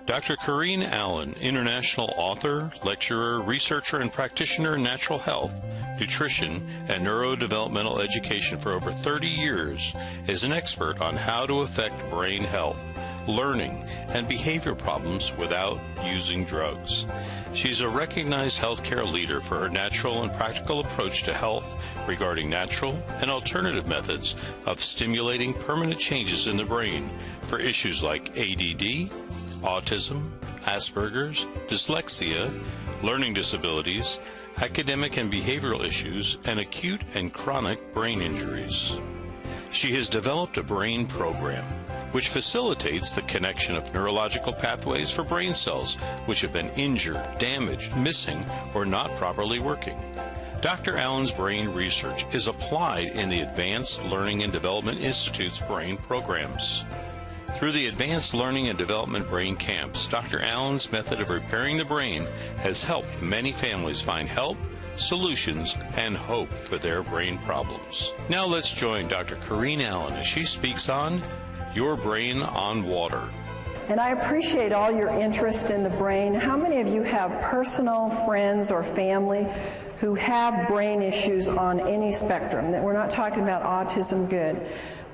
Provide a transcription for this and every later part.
Dr. Corinne Allen, international author, lecturer, researcher, and practitioner in natural health, nutrition, and neurodevelopmental education for over 30 years, is an expert on how to affect brain health, learning, and behavior problems without using drugs. She's a recognized healthcare leader for her natural and practical approach to health regarding natural and alternative methods of stimulating permanent changes in the brain for issues like ADD, autism, Asperger's, dyslexia, learning disabilities, academic and behavioral issues, and acute and chronic brain injuries. She has developed a brain program which facilitates the connection of neurological pathways for brain cells which have been injured, damaged, missing, or not properly working. Dr. Allen's brain research is applied in the Advanced Learning and Development Institute's brain programs. Through the Advanced Learning and Development Brain Camps, Dr. Allen's method of repairing the brain has helped many families find help, solutions, and hope for their brain problems. Now let's join Dr. Corinne Allen as she speaks on Your Brain on Water. And I appreciate all your interest in the brain. How many of you have personal friends or family who have brain issues on any spectrum? That we're not talking about autism, good.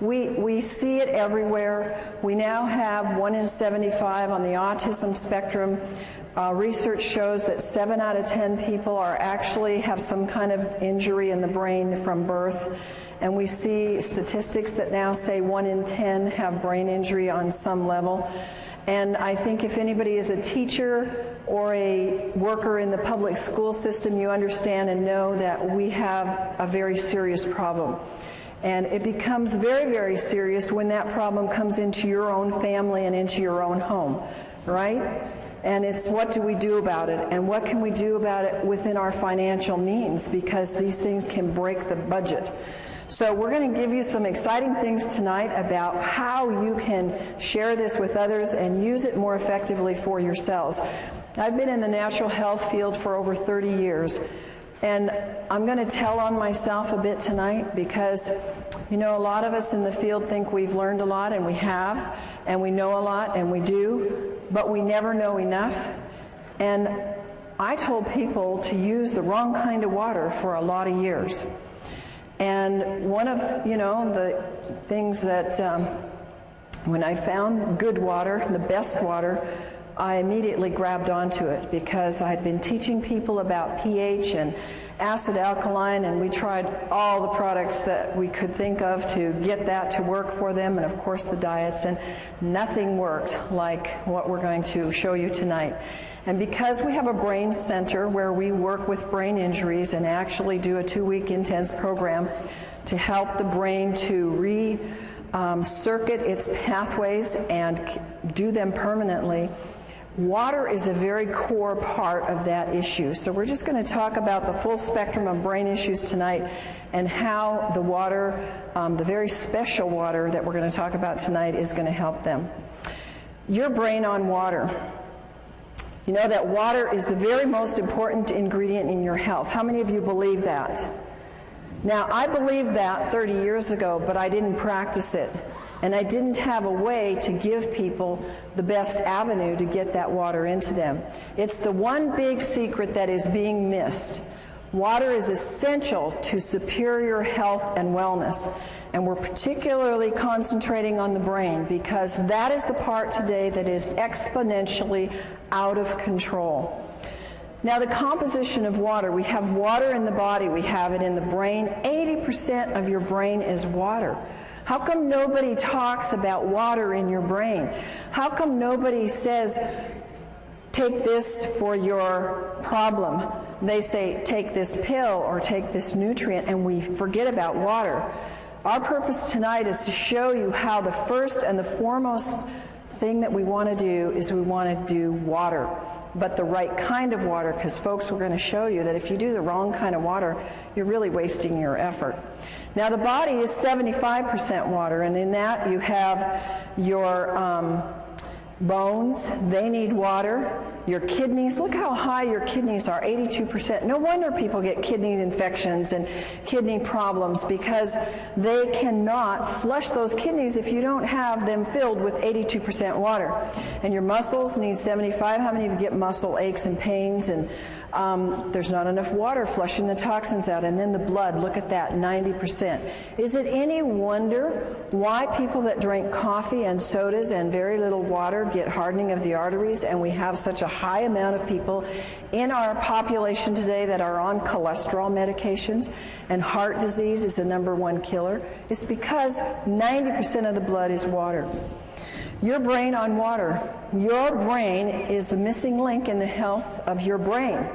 We see it everywhere. We now have 1 in 75 on the autism spectrum. Research shows that 7 out of 10 people actually have some kind of injury in the brain from birth. And we see statistics that now say 1 in 10 have brain injury on some level. And I think if anybody is a teacher or a worker in the public school system, you understand and know that we have a very serious problem. And it becomes very, very serious when that problem comes into your own family and into your own home, right? And it's what do we do about it? And what can we do about it within our financial means? Because these things can break the budget. So we're going to give you some exciting things tonight about how you can share this with others and use it more effectively for yourselves. I've been in the natural health field for over 30 years. And I'm going to tell on myself a bit tonight because, you know, a lot of us in the field think we've learned a lot, and we have, and we know a lot, and we do, but we never know enough. And I told people to use the wrong kind of water for a lot of years. And one of, you know, the things that when I found good water, the best water, I immediately grabbed onto it because I'd been teaching people about pH and acid alkaline, and we tried all the products that we could think of to get that to work for them, and of course the diets, and nothing worked like what we're going to show you tonight. And because we have a brain center where we work with brain injuries and actually do a 2-week intense program to help the brain to circuit its pathways and do them permanently, water is a very core part of that issue. So we're just going to talk about the full spectrum of brain issues tonight and how the water, the very special water that we're going to talk about tonight, is going to help them. Your brain on water. You know that water is the very most important ingredient in your health. How many of you believe that? Now, I believed that 30 years ago, but I didn't practice it. And I didn't have a way to give people the best avenue to get that water into them. It's the one big secret that is being missed. Water is essential to superior health and wellness. And we're particularly concentrating on the brain because that is the part today that is exponentially out of control. Now, the composition of water, we have water in the body, we have it in the brain. 80% of your brain is water. How come nobody talks about water in your brain? How come nobody says, take this for your problem? They say, take this pill or take this nutrient, and we forget about water. Our purpose tonight is to show you how the first and the foremost thing that we want to do is we want to do water, but the right kind of water, because folks, we're going to show you that if you do the wrong kind of water, you're really wasting your effort. Now, the body is 75% water, and in that you have your bones, they need water. Your kidneys, look how high your kidneys are, 82%. No wonder people get kidney infections and kidney problems, because they cannot flush those kidneys if you don't have them filled with 82% water. And your muscles need 75. How many of you get muscle aches and pains, and there's not enough water flushing the toxins out? And then the blood, look at that, 90%. Is it any wonder why people that drink coffee and sodas and very little water get hardening of the arteries, and we have such a high amount of people in our population today that are on cholesterol medications, and heart disease is the #1 killer? It's because 90% of the blood is water. Your brain on water. Your brain is the missing link in the health of your brain.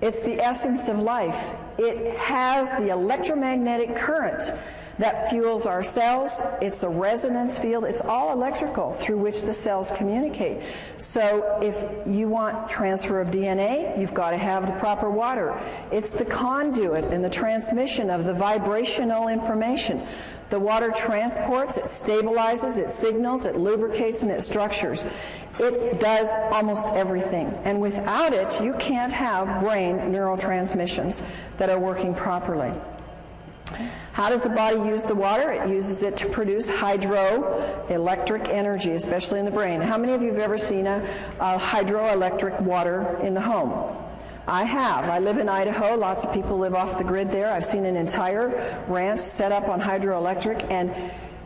It's the essence of life. It has the electromagnetic current that fuels our cells. It's the resonance field. It's all electrical through which the cells communicate. So if you want transfer of DNA, you've got to have the proper water. It's the conduit and the transmission of the vibrational information. The water transports, it stabilizes, it signals, it lubricates, and it structures. It does almost everything. And without it, you can't have brain neurotransmissions that are working properly. How does the body use the water? It uses it to produce hydroelectric energy, especially in the brain. How many of you have ever seen a hydroelectric water in the home? I have. I live in Idaho. Lots of people live off the grid there. I've seen an entire ranch set up on hydroelectric, and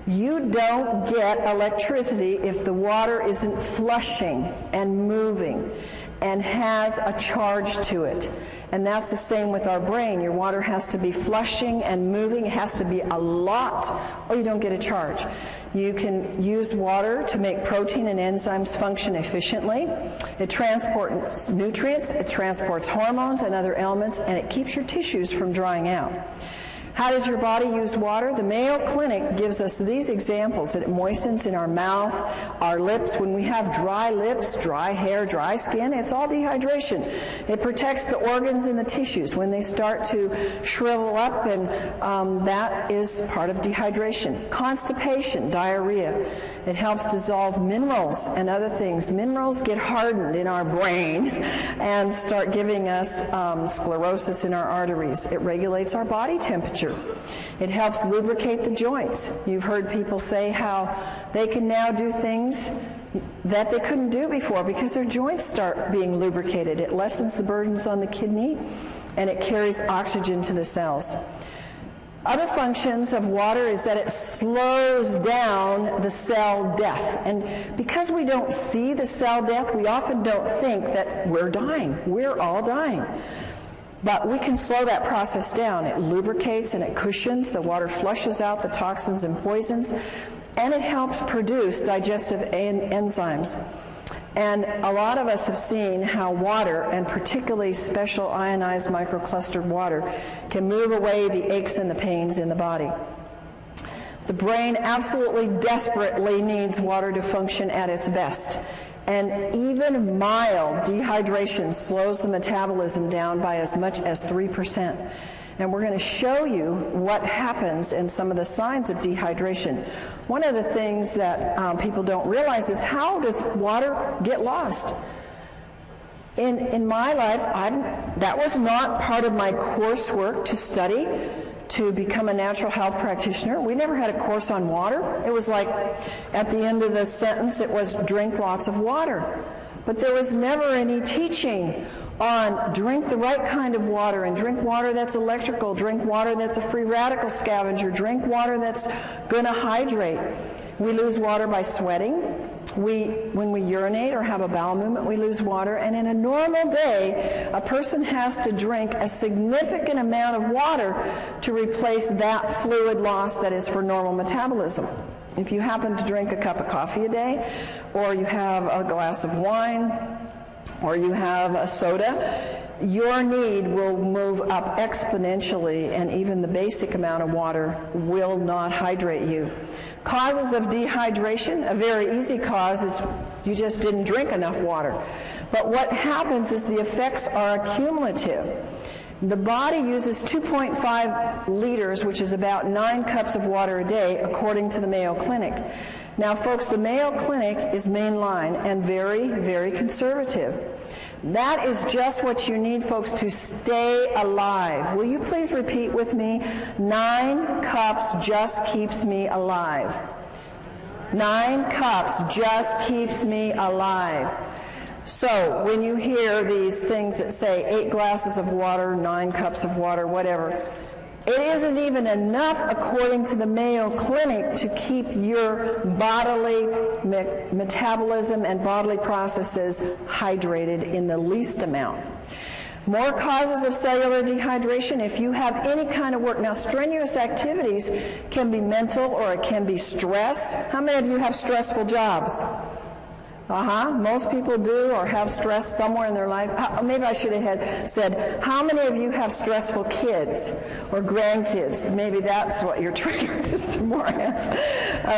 you don't get electricity if the water isn't flushing and moving and has a charge to it. And that's the same with our brain. Your water has to be flushing and moving. It has to be a lot, or you don't get a charge. You can use water to make protein and enzymes function efficiently. It transports nutrients, it transports hormones and other elements, and it keeps your tissues from drying out. How does your body use water? The Mayo Clinic gives us these examples. That it moistens in our mouth, our lips. When we have dry lips, dry hair, dry skin, it's all dehydration. It protects the organs and the tissues when they start to shrivel up, and that is part of dehydration. Constipation, diarrhea. It helps dissolve minerals and other things. Minerals get hardened in our brain and start giving us sclerosis in our arteries. It regulates our body temperature. It helps lubricate the joints. You've heard people say how they can now do things that they couldn't do before because their joints start being lubricated. It lessens the burdens on the kidney, and it carries oxygen to the cells. Other functions of water is that it slows down the cell death. And because we don't see the cell death, we often don't think that we're dying. We're all dying. But we can slow that process down. It lubricates and it cushions. The water flushes out the toxins and poisons, and it helps produce digestive enzymes. And a lot of us have seen how water, and particularly special ionized microclustered water, can move away the aches and the pains in the body. The brain absolutely desperately needs water to function at its best. And even mild dehydration slows the metabolism down by as much as 3%. And we're going to show you what happens and some of the signs of dehydration. One of the things that people don't realize is, how does water get lost? In my life, that was not part of my coursework to study to become a natural health practitioner. We never had a course on water. It was like at the end of the sentence it was drink lots of water. But there was never any teaching on drink the right kind of water, and drink water that's electrical, drink water that's a free radical scavenger, drink water that's going to hydrate. We lose water by sweating. When we urinate or have a bowel movement, we lose water. And in a normal day, a person has to drink a significant amount of water to replace that fluid loss that is for normal metabolism. If you happen to drink a cup of coffee a day, or you have a glass of wine, or you have a soda, your need will move up exponentially, and even the basic amount of water will not hydrate you. Causes of dehydration, a very easy cause is you just didn't drink enough water. But what happens is the effects are accumulative. The body uses 2.5 liters, which is about 9 cups of water a day, according to the Mayo Clinic. Now, folks, the Mayo Clinic is mainline and very, very conservative. That is just what you need, folks, to stay alive. Will you please repeat with me? 9 cups just keeps me alive. 9 cups just keeps me alive. So when you hear these things that say 8 glasses of water, 9 cups of water, whatever, it isn't even enough, according to the Mayo Clinic, to keep your bodily metabolism and bodily processes hydrated in the least amount. More causes of cellular dehydration. If you have any kind of work, now strenuous activities can be mental or it can be stress. How many of you have stressful jobs? Most people do or have stress somewhere in their life. Maybe I should have said, how many of you have stressful kids or grandkids? Maybe that's what your trigger is to more hands.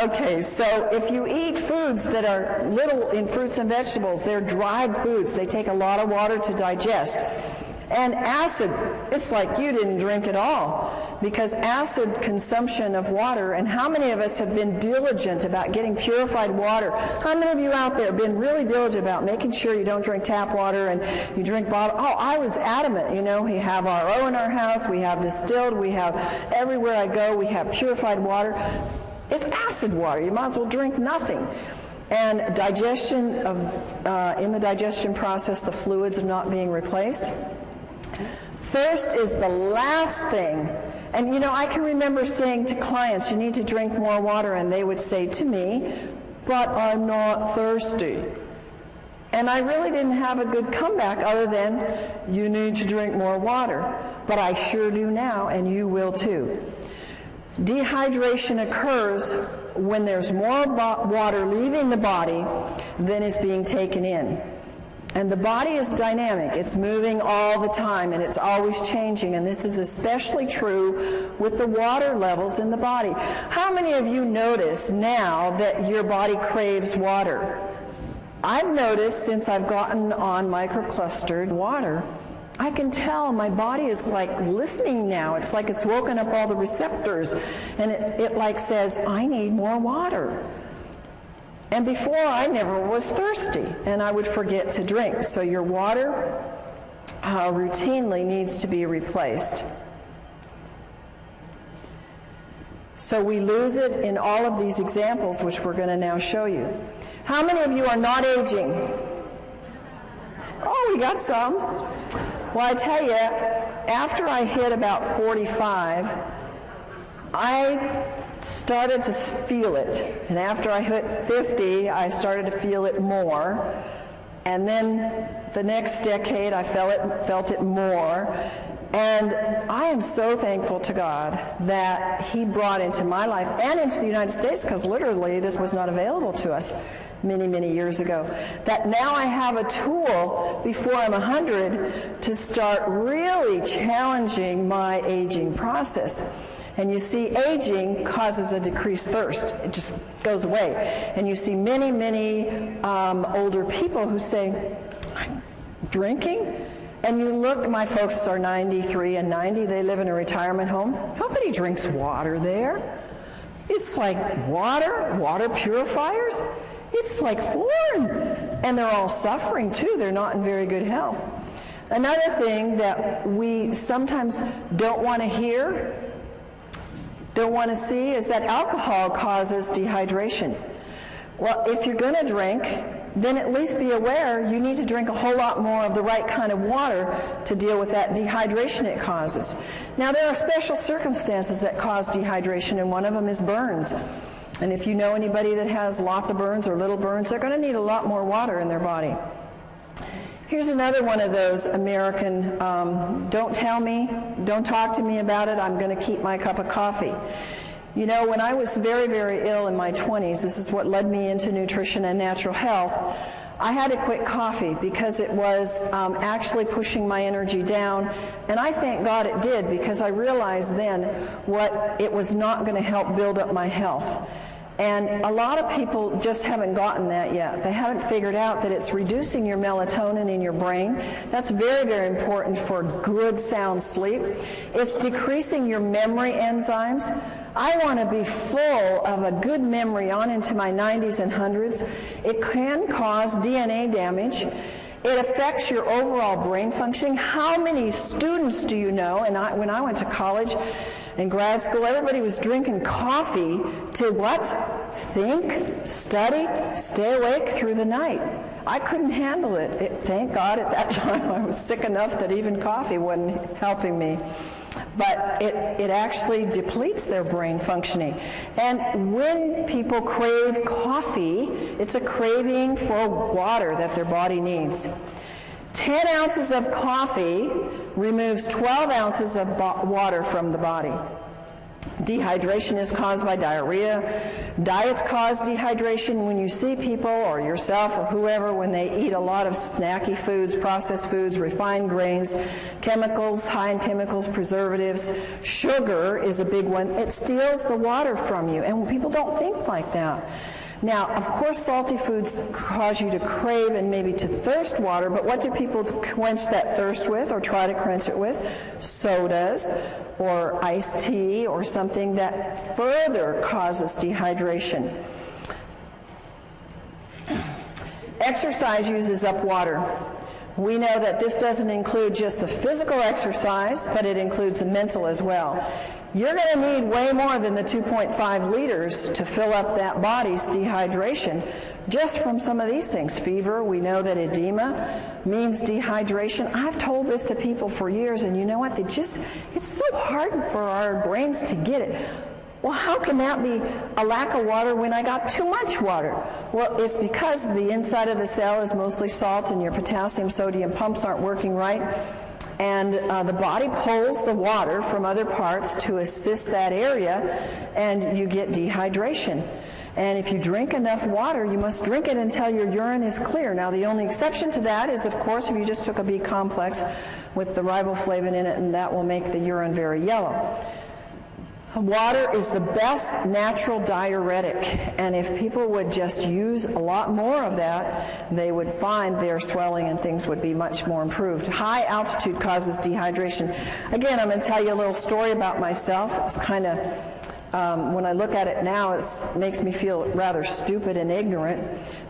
Okay, so if you eat foods that are little in fruits and vegetables, they're dried foods. They take a lot of water to digest. And acid, it's like you didn't drink at all, because acid consumption of water, and how many of us have been diligent about getting purified water? How many of you out there have been really diligent about making sure you don't drink tap water and you drink bottled? Oh, I was adamant. You know, we have RO in our house, we have distilled, we have everywhere I go, we have purified water. It's acid water. You might as well drink nothing. And digestion in the digestion process, the fluids are not being replaced. Thirst is the last thing. And you know, I can remember saying to clients, you need to drink more water, and they would say to me, but I'm not thirsty. And I really didn't have a good comeback other than, you need to drink more water. But I sure do now, and you will too. Dehydration occurs when there's more water leaving the body than is being taken in. And the body is dynamic. It's moving all the time, and it's always changing. And this is especially true with the water levels in the body. How many of you notice now that your body craves water? I've noticed since I've gotten on microclustered water, I can tell my body is like listening now. It's like it's woken up all the receptors, and it like says, I need more water. And before, I never was thirsty, and I would forget to drink. So your water routinely needs to be replaced. So we lose it in all of these examples, which we're going to now show you. How many of you are not aging? Oh, we got some. Well, I tell you, after I hit about 45, I started to feel it. And after I hit 50, I started to feel it more. And then the next decade, I felt it more. And I am so thankful to God that He brought into my life and into the United States, because literally this was not available to us many, many years ago, that now I have a tool before I'm 100 to start really challenging my aging process. And you see, aging causes a decreased thirst. It just goes away. And you see many, many older people who say, I'm drinking? And you look, my folks are 93 and 90. They live in a retirement home. Nobody drinks water there. It's like water purifiers. It's like foreign. And they're all suffering, too. They're not in very good health. Another thing that we sometimes don't want to hear, don't want to see, is that alcohol causes dehydration. Well, if you're going to drink, then at least be aware you need to drink a whole lot more of the right kind of water to deal with that dehydration it causes. Now, there are special circumstances that cause dehydration, and one of them is burns. And if you know anybody that has lots of burns or little burns, they're going to need a lot more water in their body. Here's another one of those American, don't tell me, don't talk to me about it, I'm going to keep my cup of coffee. You know, when I was very, very ill in my 20s, this is what led me into nutrition and natural health, I had to quit coffee because it was actually pushing my energy down. And I thank God it did, because I realized then what it was not going to help build up my health. And a lot of people just haven't gotten that yet. They haven't figured out that it's reducing your melatonin in your brain. That's very, very important for good, sound sleep. It's decreasing your memory enzymes. I want to be full of a good memory on into my 90s and 100s. It can cause DNA damage. It affects your overall brain functioning. How many students do you know? And when I went to college and grad school, everybody was drinking coffee to what? Think, study, stay awake through the night. I couldn't handle it. Thank God at that time I was sick enough that even coffee wasn't helping me. But it actually depletes their brain functioning. And when people crave coffee, it's a craving for water that their body needs. 10 ounces of coffee removes 12 ounces of water from the body. Dehydration is caused by diarrhea. Diets cause dehydration. When you see people or yourself or whoever, when they eat a lot of snacky foods, processed foods, refined grains, chemicals, high in chemicals, preservatives, sugar is a big one. It steals the water from you, and people don't think like that. Now, of course, salty foods cause you to crave and maybe to thirst water, but what do people quench that thirst with or try to quench it with? Sodas or iced tea or something that further causes dehydration. Exercise uses up water. We know that this doesn't include just the physical exercise, but it includes the mental as well. You're going to need way more than the 2.5 liters to fill up that body's dehydration just from some of these things. Fever, we know that edema means dehydration. I've told this to people for years, and you know what? It's so hard for our brains to get it. Well, how can that be a lack of water when I got too much water? Well, it's because the inside of the cell is mostly salt and your potassium, sodium pumps aren't working right. And the body pulls the water from other parts to assist that area, and you get dehydration. And if you drink enough water, you must drink it until your urine is clear. Now, the only exception to that is, of course, if you just took a B complex with the riboflavin in it, and that will make the urine very yellow. Water is the best natural diuretic, and if people would just use a lot more of that, they would find their swelling and things would be much more improved. High altitude causes dehydration. Again, I'm going to tell you a little story about myself. It's kind of, when I look at it now, it makes me feel rather stupid and ignorant,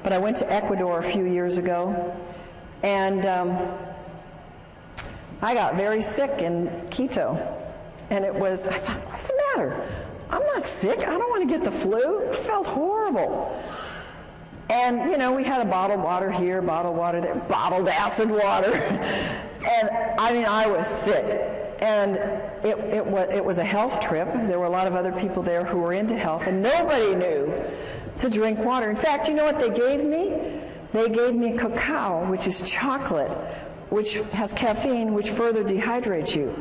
but I went to Ecuador a few years ago, and I got very sick in Quito. And I thought, what's the matter? I'm not sick. I don't want to get the flu. I felt horrible. And, we had a bottled water here, bottled water there, bottled acid water. And, I was sick. And it was a health trip. There were a lot of other people there who were into health, and nobody knew to drink water. In fact, you know what they gave me? They gave me cacao, which is chocolate, which has caffeine, which further dehydrates you.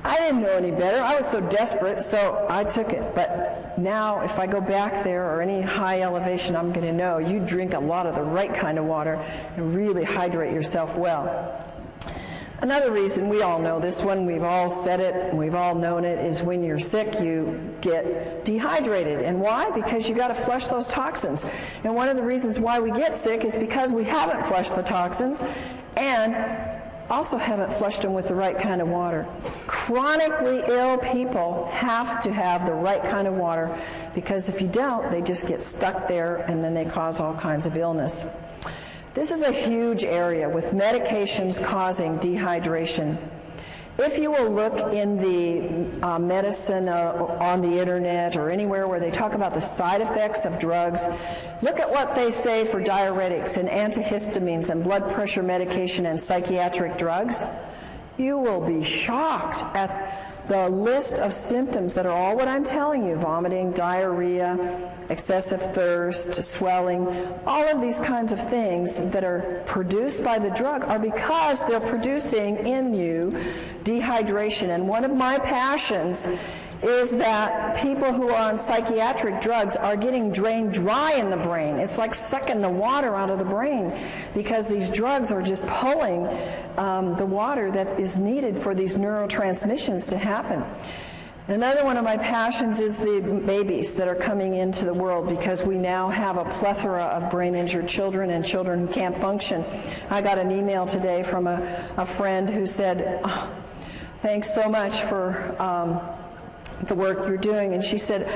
I didn't know any better. I was so desperate, so I took it. But now, if I go back there or any high elevation, I'm going to know you drink a lot of the right kind of water and really hydrate yourself well. Another reason, we all know this one, we've all said it, and we've all known it, is when you're sick, you get dehydrated. And why? Because you got to flush those toxins. And one of the reasons why we get sick is because we haven't flushed the toxins and also haven't flushed them with the right kind of water. Chronically ill people have to have the right kind of water, because if you don't, they just get stuck there and then they cause all kinds of illness. This is a huge area with medications causing dehydration. If you will look in the medicine on the internet or anywhere where they talk about the side effects of drugs, look at what they say for diuretics and antihistamines and blood pressure medication and psychiatric drugs. You will be shocked at the list of symptoms that are all what I'm telling you: vomiting, diarrhea, excessive thirst, swelling. All of these kinds of things that are produced by the drug are because they're producing in you dehydration. And one of my passions is that people who are on psychiatric drugs are getting drained dry in the brain. It's like sucking the water out of the brain, because these drugs are just pulling the water that is needed for these neurotransmissions to happen. Another one of my passions is the babies that are coming into the world, because we now have a plethora of brain-injured children and children who can't function. I got an email today from a friend who said, "Oh, thanks so much for the work you're doing. And she said,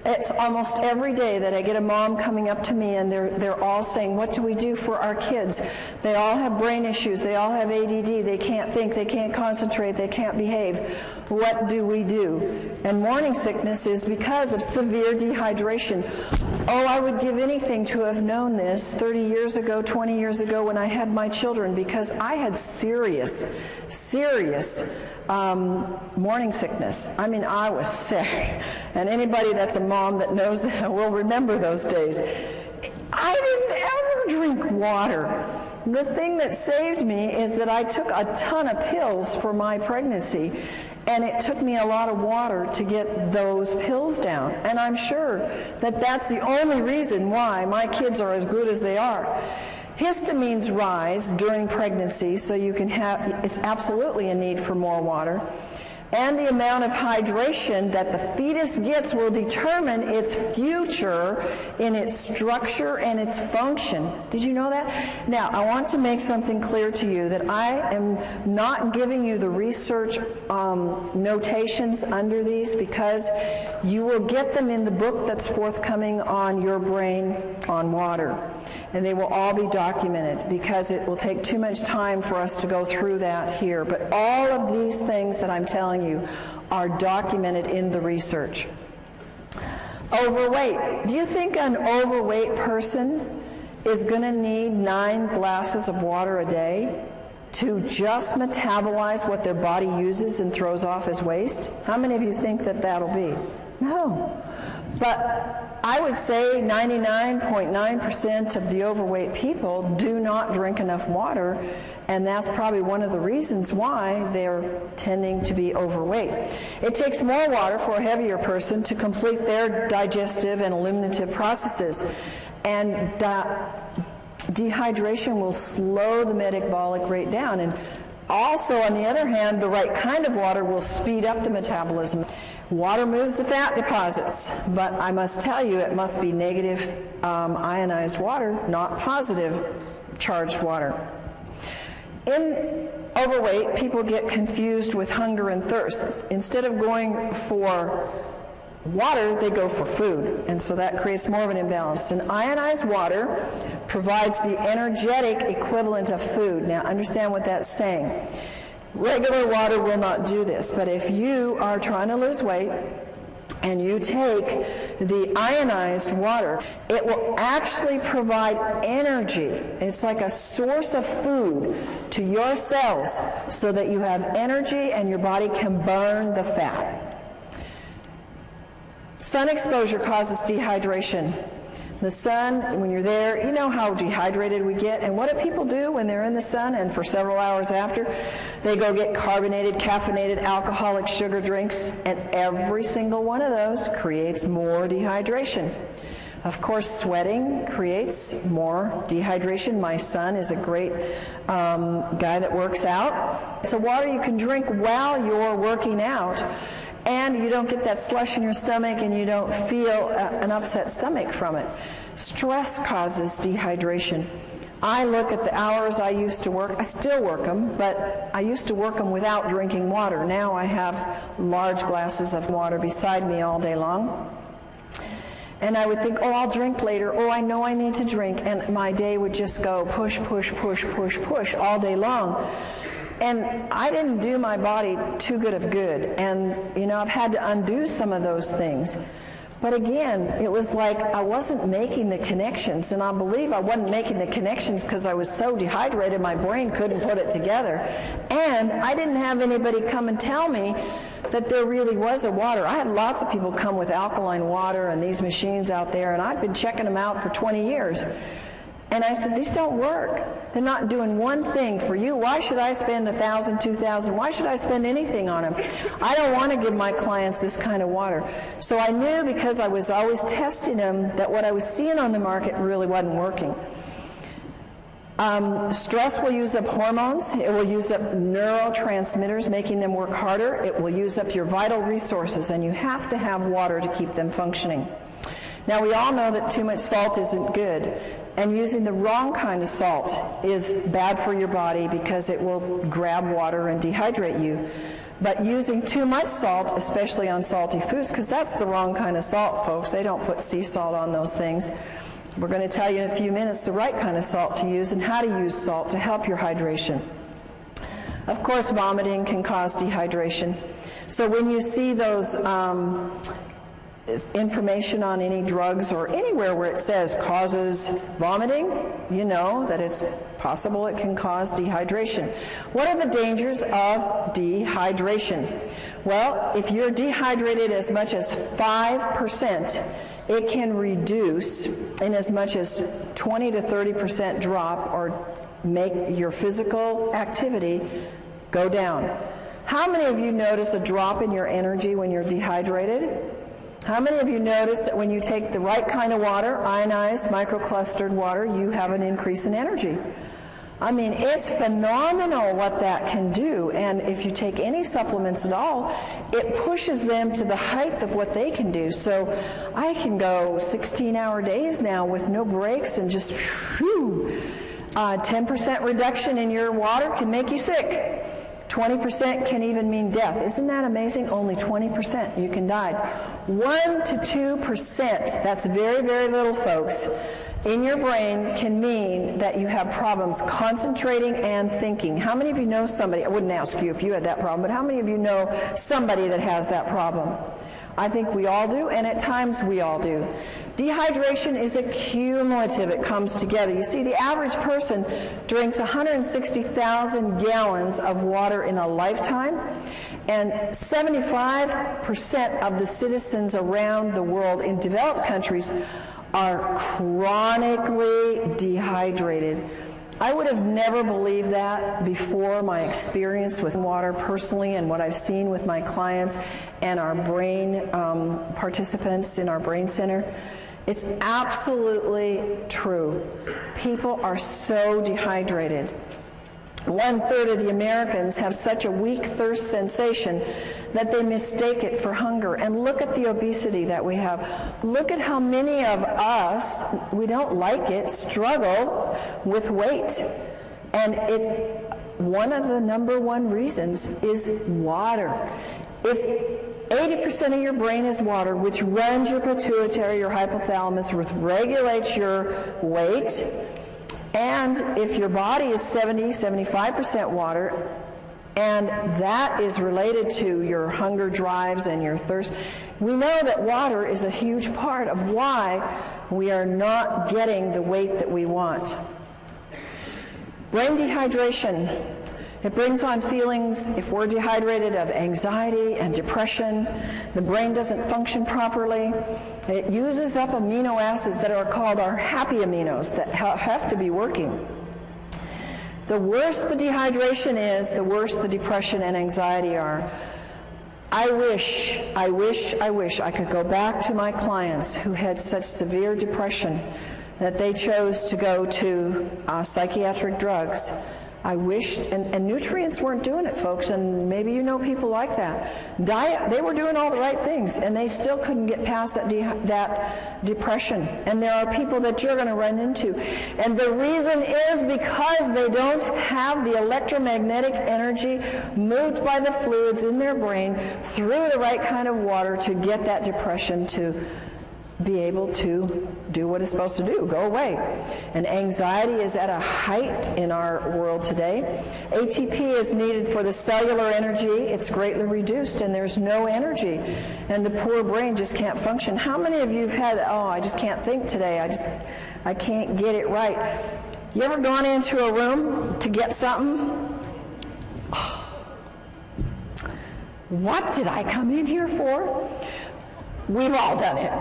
it's almost every day that I get a mom coming up to me and they're all saying, what do we do for our kids? They all have brain issues. They all have ADD. They can't think. They can't concentrate. They can't behave. What do we do? And morning sickness is because of severe dehydration. Oh, I would give anything to have known this 30 years ago, 20 years ago when I had my children, because I had serious morning sickness. I mean, I was sick. And anybody that's a mom that knows that will remember those days. I didn't ever drink water. The thing that saved me is that I took a ton of pills for my pregnancy, and it took me a lot of water to get those pills down. And I'm sure that that's the only reason why my kids are as good as they are. Histamines rise during pregnancy, so you can have, it's absolutely a need for more water. And the amount of hydration that the fetus gets will determine its future in its structure and its function. Did you know that? Now, I want to make something clear to you, that I am not giving you the research notations under these, because you will get them in the book that's forthcoming on Your Brain on Water. And they will all be documented, because it will take too much time for us to go through that here. But all of these things that I'm telling you are documented in the research. Overweight. Do you think an overweight person is going to need 9 glasses of water a day to just metabolize what their body uses and throws off as waste? How many of you think that that'll be? No. But I would say 99.9% of the overweight people do not drink enough water, and that's probably one of the reasons why they're tending to be overweight. It takes more water for a heavier person to complete their digestive and eliminative processes, and dehydration will slow the metabolic rate down. And also, on the other hand, the right kind of water will speed up the metabolism. Water moves the fat deposits, but I must tell you, it must be negative ionized water, not positive charged water. In overweight, people get confused with hunger and thirst. Instead of going for water, they go for food, and so that creates more of an imbalance. And ionized water provides the energetic equivalent of food. Now, understand what that's saying. Regular water will not do this, but if you are trying to lose weight and you take the ionized water, it will actually provide energy. It's like a source of food to your cells so that you have energy and your body can burn the fat. Sun exposure causes dehydration. The sun, when you're there, you know how dehydrated we get. And what do people do when they're in the sun and for several hours after? They go get carbonated, caffeinated, alcoholic sugar drinks, and every single one of those creates more dehydration. Of course, sweating creates more dehydration. My son is a great guy that works out. It's a water you can drink while you're working out, and you don't get that slush in your stomach, and you don't feel an upset stomach from it. Stress causes dehydration. I look at the hours I used to work. I still work them, but I used to work them without drinking water. Now I have large glasses of water beside me all day long. And I would think, oh, I'll drink later. Oh, I know I need to drink. And my day would just go push, push, push, push, push all day long. And I didn't do my body too good of good. And, you know, I've had to undo some of those things. But again, it was like I wasn't making the connections. And I believe I wasn't making the connections because I was so dehydrated my brain couldn't put it together. And I didn't have anybody come and tell me that there really was a water. I had lots of people come with alkaline water and these machines out there, and I'd been checking them out for 20 years. And I said, these don't work. They're not doing one thing for you. Why should I spend $1,000, $2,000? Why should I spend anything on them? I don't want to give my clients this kind of water. So I knew, because I was always testing them, that what I was seeing on the market really wasn't working. Stress will use up hormones. It will use up neurotransmitters, making them work harder. It will use up your vital resources, and you have to have water to keep them functioning. Now, we all know that too much salt isn't good, and using the wrong kind of salt is bad for your body because it will grab water and dehydrate you. But using too much salt, especially on salty foods, because that's the wrong kind of salt, folks. They don't put sea salt on those things. We're going to tell you in a few minutes the right kind of salt to use and how to use salt to help your hydration. Of course, vomiting can cause dehydration. So when you see those information on any drugs or anywhere where it says causes vomiting, you know that it's possible it can cause dehydration. What are the dangers of dehydration? Well, if you're dehydrated as much as 5%, it can reduce in as much as 20 to 30% drop or make your physical activity go down. How many of you notice a drop in your energy when you're dehydrated? How many of you notice that when you take the right kind of water, ionized, microclustered water, you have an increase in energy? I mean, it's phenomenal what that can do, and if you take any supplements at all, it pushes them to the height of what they can do. So I can go 16-hour days now with no breaks and just 10% reduction in your water can make you sick. 20% can even mean death. Isn't that amazing? Only 20% you can die. 1 to 2%, that's very, very little, folks, in your brain can mean that you have problems concentrating and thinking. How many of you know somebody, I wouldn't ask you if you had that problem, but how many of you know somebody that has that problem? I think we all do, and at times we all do. Dehydration is a cumulative. It comes together. You see, the average person drinks 160,000 gallons of water in a lifetime, and 75% of the citizens around the world in developed countries are chronically dehydrated. I would have never believed that before my experience with water personally and what I've seen with my clients and our brain participants in our brain center. It's absolutely true. People are so dehydrated. 1/3 of the Americans have such a weak thirst sensation that they mistake it for hunger. And look at the obesity that we have. Look at how many of us, we don't like it, struggle with weight. And it's one of the number one reasons is water. If 80% of your brain is water, which runs your pituitary, your hypothalamus, which regulates your weight, and if your body is 70-75% water, and that is related to your hunger drives and your thirst, we know that water is a huge part of why we are not getting the weight that we want. Brain dehydration. It brings on feelings, if we're dehydrated, of anxiety and depression. The brain doesn't function properly. It uses up amino acids that are called our happy aminos that have to be working. The worse the dehydration is, the worse the depression and anxiety are. I wish I could go back to my clients who had such severe depression that they chose to go to psychiatric drugs. I wished, and nutrients weren't doing it, folks, and maybe you know people like that. Diet, they were doing all the right things, and they still couldn't get past that depression. And there are people that you're going to run into. And the reason is because they don't have the electromagnetic energy moved by the fluids in their brain through the right kind of water to get that depression to be able to do what it's supposed to do, go away. And anxiety is at a height in our world today. ATP is needed for the cellular energy. It's greatly reduced, and there's no energy. And the poor brain just can't function. How many of you have had, I just can't think today. I can't get it right. You ever gone into a room to get something? What did I come in here for? We've all done it.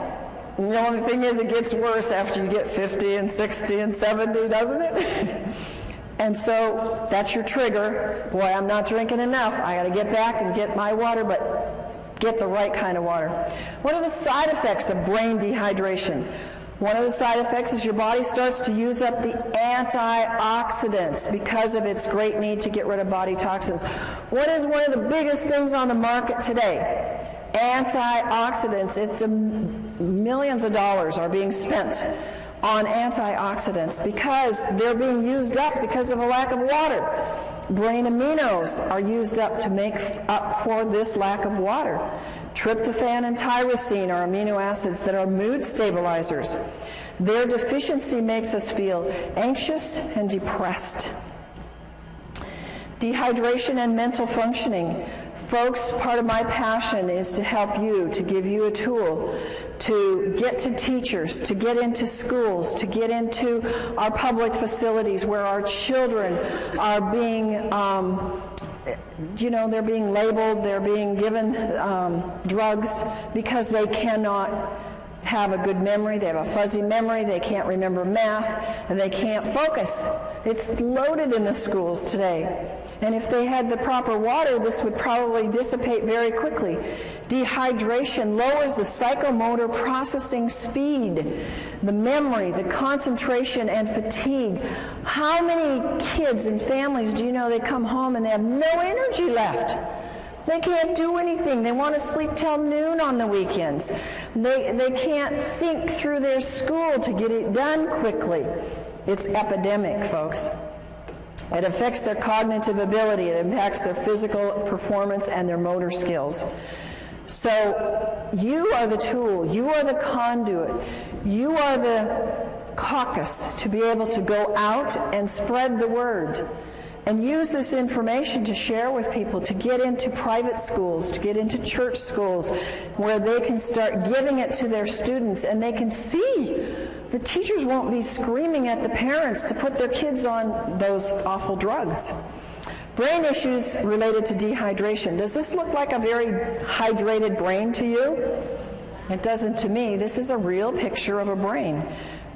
And the only thing is, it gets worse after you get 50 and 60 and 70, doesn't it? And so that's your trigger. Boy, I'm not drinking enough. I got to get back and get my water, but get the right kind of water. What are the side effects of brain dehydration? One of the side effects is your body starts to use up the antioxidants because of its great need to get rid of body toxins. What is one of the biggest things on the market today? Antioxidants. It's millions of dollars are being spent on antioxidants because they're being used up because of a lack of water. Brain aminos are used up to make up for this lack of water. Tryptophan and tyrosine are amino acids that are mood stabilizers. Their deficiency makes us feel anxious and depressed. Dehydration and mental functioning. Folks, part of my passion is to help you, to give you a tool to get to teachers, to get into schools, to get into our public facilities where our children are being, they're being labeled, they're being given drugs because they cannot have a good memory, they have a fuzzy memory, they can't remember math, and they can't focus. It's loaded in the schools today. And if they had the proper water, this would probably dissipate very quickly. Dehydration lowers the psychomotor processing speed, the memory, the concentration, and fatigue. How many kids and families do you know they come home and they have no energy left? They can't do anything. They want to sleep till noon on the weekends. They can't think through their school to get it done quickly. It's epidemic, folks. It affects their cognitive ability. It impacts their physical performance and their motor skills. So you are the tool. You are the conduit. You are the caucus to be able to go out and spread the word and use this information to share with people, to get into private schools, to get into church schools where they can start giving it to their students and they can see. The teachers won't be screaming at the parents to put their kids on those awful drugs. Brain issues related to dehydration. Does this look like a very hydrated brain to you? It doesn't to me. This is a real picture of a brain,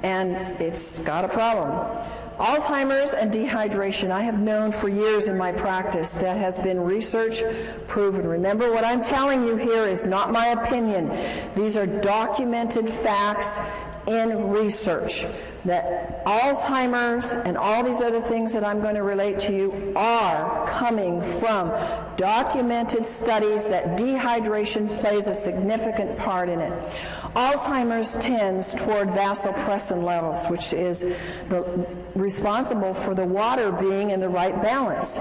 and it's got a problem. Alzheimer's and dehydration, I have known for years in my practice. That has been research proven. Remember, what I'm telling you here is not my opinion. These are documented facts in research, that Alzheimer's and all these other things that I'm going to relate to you are coming from documented studies that dehydration plays a significant part in it. Alzheimer's tends toward vasopressin levels, which is responsible for the water being in the right balance.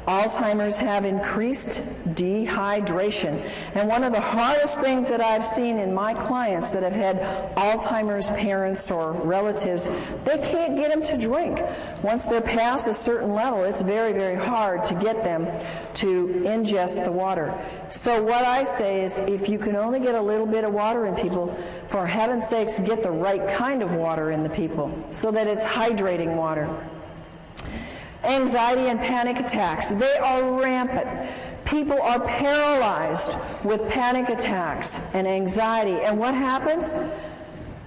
Alzheimer's have increased dehydration. And one of the hardest things that I've seen in my clients that have had Alzheimer's parents or relatives, they can't get them to drink. Once they're past a certain level, it's very, very hard to get them to ingest the water. So what I say is, if you can only get a little bit of water in people, for heaven's sakes, get the right kind of water in the people so that it's hydrating water. Anxiety and panic attacks, they are rampant. People are paralyzed with panic attacks and anxiety. And what happens?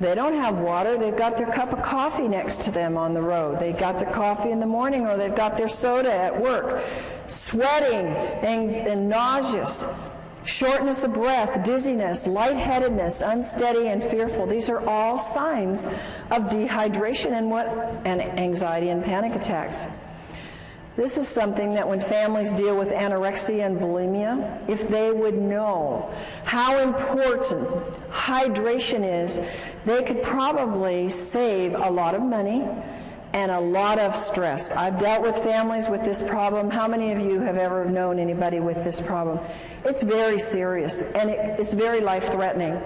They don't have water. They've got their cup of coffee next to them on the road. They got their coffee in the morning, or they've got their soda at work. Sweating and nauseous, shortness of breath, dizziness, lightheadedness, unsteady and fearful. These are all signs of dehydration and anxiety and panic attacks. This is something that when families deal with anorexia and bulimia, if they would know how important hydration is, they could probably save a lot of money and a lot of stress. I've dealt with families with this problem. How many of you have ever known anybody with this problem? It's very serious, and it's very life-threatening.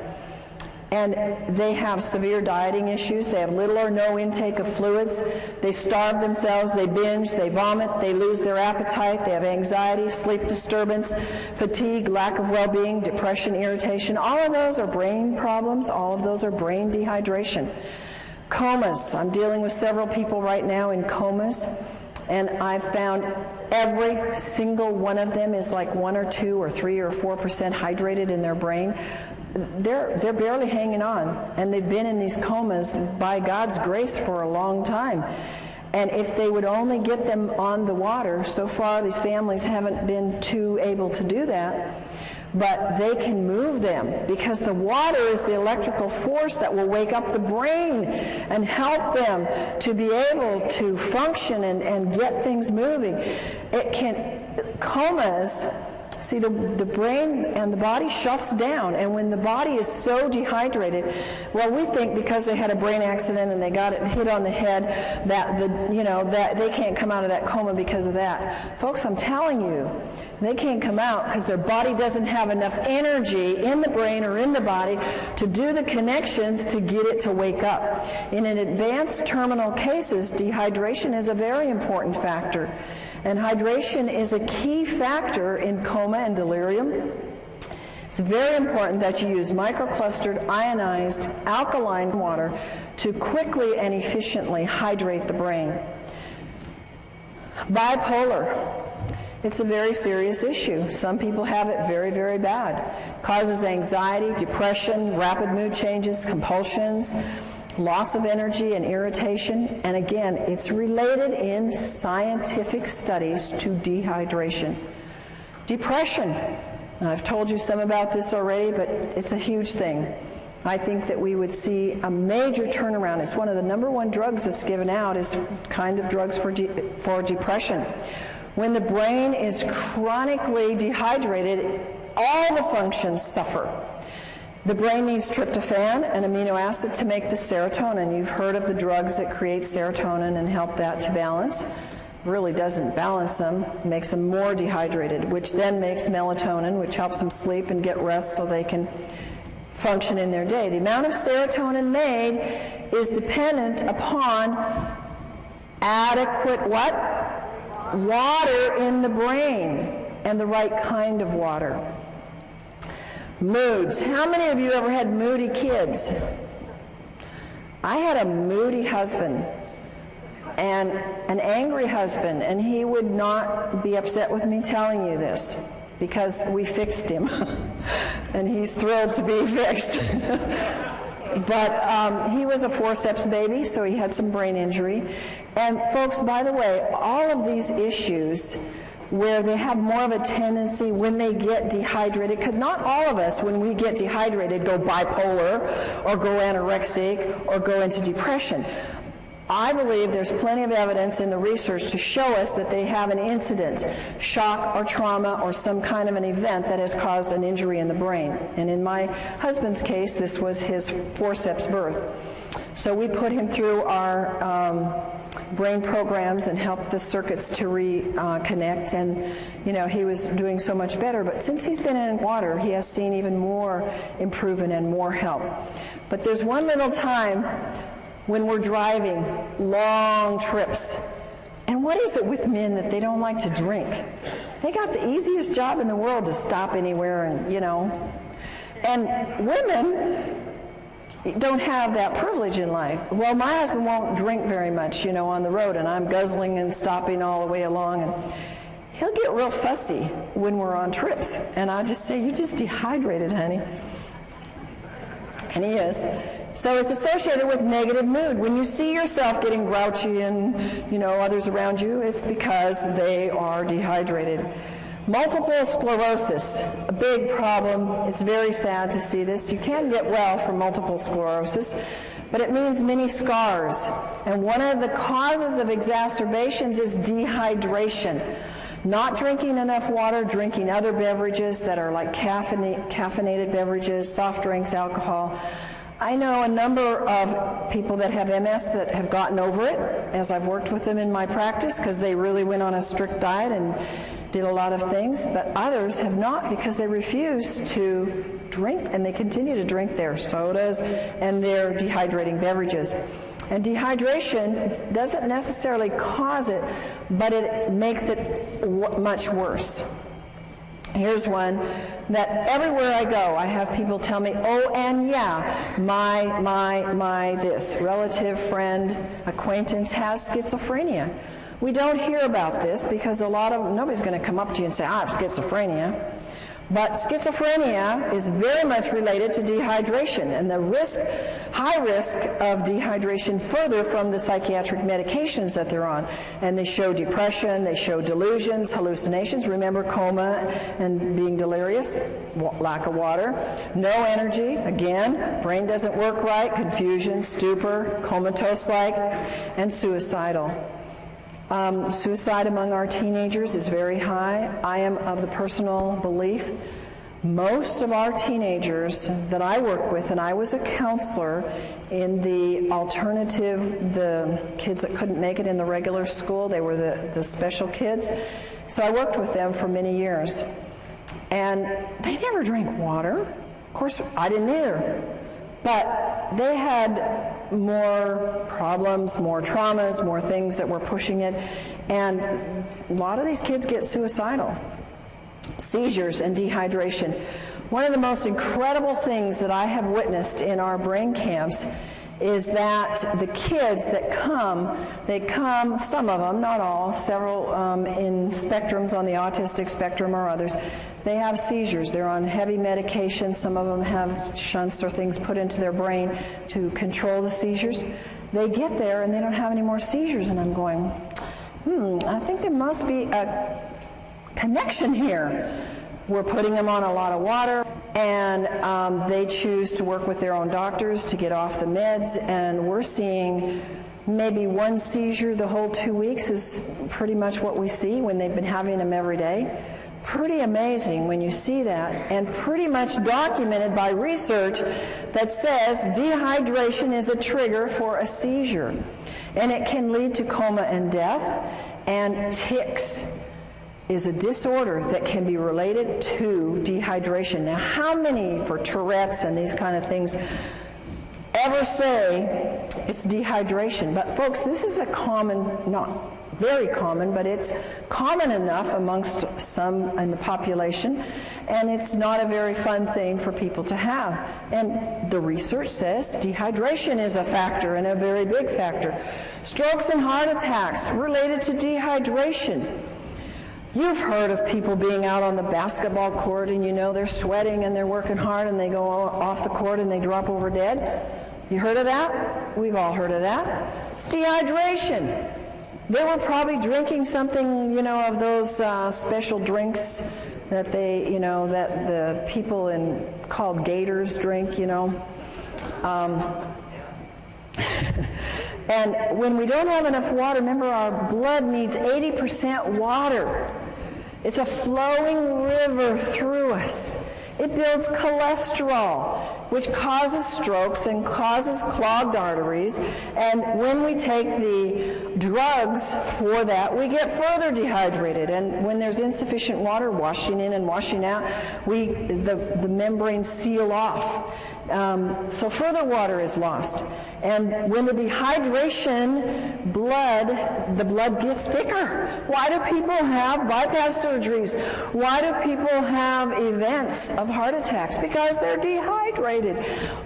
And they have severe dieting issues. They have little or no intake of fluids. They starve themselves. They binge. They vomit. They lose their appetite. They have anxiety, sleep disturbance, fatigue, lack of well-being, depression, irritation. All of those are brain problems. All of those are brain dehydration. Comas. I'm dealing with several people right now in comas, and I've found every single one of them is like 1 or 2 or 3 or 4% hydrated in their brain. They're barely hanging on, and they've been in these comas by God's grace for a long time. And if they would only get them on the water, so far these families haven't been too able to do that, but they can move them because the water is the electrical force that will wake up the brain and help them to be able to function and get things moving. Comas See, the brain and the body shuts down, and when the body is so dehydrated, well, we think because they had a brain accident and they got it hit on the head that that they can't come out of that coma because of that. Folks, I'm telling you, they can't come out because their body doesn't have enough energy in the brain or in the body to do the connections to get it to wake up. In an advanced terminal cases, dehydration is a very important factor. And hydration is a key factor in coma and delirium. It's very important that you use microclustered, ionized, alkaline water to quickly and efficiently hydrate the brain. Bipolar. It's a very serious issue. Some people have it very, very bad. Causes anxiety, depression, rapid mood changes, compulsions, loss of energy and irritation, and again, it's related in scientific studies to dehydration. Depression. Now, I've told you some about this already, but it's a huge thing. I think that we would see a major turnaround. It's one of the #1 drugs that's given out is kind of drugs for depression. When the brain is chronically dehydrated, all the functions suffer. The brain needs tryptophan, an amino acid, to make the serotonin. You've heard of the drugs that create serotonin and help that to balance. Really doesn't balance them, makes them more dehydrated, which then makes melatonin, which helps them sleep and get rest so they can function in their day. The amount of serotonin made is dependent upon adequate what? Water in the brain, and the right kind of water. Moods. How many of you ever had moody kids? I had a moody husband and an angry husband, and he would not be upset with me telling you this because we fixed him, and he's thrilled to be fixed. But he was a forceps baby, so he had some brain injury. And folks, by the way, all of these issues where they have more of a tendency when they get dehydrated, because not all of us, when we get dehydrated, go bipolar or go anorexic or go into depression. I believe there's plenty of evidence in the research to show us that they have an incident, shock or trauma or some kind of an event that has caused an injury in the brain. And in my husband's case, this was his forceps birth. So we put him through our brain programs and helped the circuits to reconnect, and he was doing so much better. But since he's been in water, he has seen even more improvement and more help. But there's one little time when we're driving long trips, and what is it with men that they don't like to drink? They got the easiest job in the world to stop anywhere, and women don't have that privilege in life. Well, my husband won't drink very much, on the road, and I'm guzzling and stopping all the way along, and he'll get real fussy when we're on trips, and I just say, "You just dehydrated, honey." And he is. So it's associated with negative mood. When you see yourself getting grouchy and, others around you, it's because they are dehydrated. Multiple sclerosis, a big problem. It's very sad to see this. You can get well from multiple sclerosis, but it means many scars. And one of the causes of exacerbations is dehydration. Not drinking enough water, drinking other beverages that are like caffeinated beverages, soft drinks, alcohol. I know a number of people that have MS that have gotten over it as I've worked with them in my practice because they really went on a strict diet and did a lot of things, but others have not because they refuse to drink, and they continue to drink their sodas and their dehydrating beverages. And dehydration doesn't necessarily cause it, but it makes it much worse. Here's one that everywhere I go, I have people tell me, "Oh, and yeah, my this relative, friend, acquaintance has schizophrenia." We don't hear about this because nobody's going to come up to you and say, "I have schizophrenia." But schizophrenia is very much related to dehydration, and the high risk of dehydration further from the psychiatric medications that they're on. And they show depression, they show delusions, hallucinations. Remember coma and being delirious, lack of water, no energy, again, brain doesn't work right, confusion, stupor, comatose-like, and suicidal. Suicide among our teenagers is very high. I am of the personal belief most of our teenagers that I work with, and I was a counselor in the alternative, the kids that couldn't make it in the regular school, they were the special kids. So I worked with them for many years. And they never drank water. Of course, I didn't either. But they had more problems, more traumas, more things that were pushing it. And a lot of these kids get suicidal. Seizures and dehydration. One of the most incredible things that I have witnessed in our brain camps is that the kids that come, they come, some of them, not all, several in spectrums on the autistic spectrum or others, they have seizures. They're on heavy medication. Some of them have shunts or things put into their brain to control the seizures. They get there and they don't have any more seizures, and I'm going, I think there must be a connection here. We're putting them on a lot of water, and they choose to work with their own doctors to get off the meds, and we're seeing maybe one seizure the whole 2 weeks is pretty much what we see when they've been having them every day. Pretty amazing when you see that, and pretty much documented by research that says dehydration is a trigger for a seizure, and it can lead to coma and death. And tics is a disorder that can be related to dehydration. Now, how many for Tourette's and these kind of things ever say it's dehydration? But folks, this is a common, not very common, but it's common enough amongst some in the population, and it's not a very fun thing for people to have. And the research says dehydration is a factor, and a very big factor. Strokes and heart attacks related to dehydration. You've heard of people being out on the basketball court and you know they're sweating and they're working hard and they go off the court and they drop over dead. You heard of that? We've all heard of that. It's dehydration. They were probably drinking something, of those special drinks that they, that the people called gators drink, And when we don't have enough water, remember our blood needs 80% water. It's a flowing river through us. It builds cholesterol, which causes strokes and causes clogged arteries. And when we take the drugs for that, we get further dehydrated. And when there's insufficient water washing in and washing out, the membranes seal off. So further water is lost. And when the dehydration, the blood gets thicker. Why do people have bypass surgeries? Why do people have events of heart attacks? Because they're dehydrated.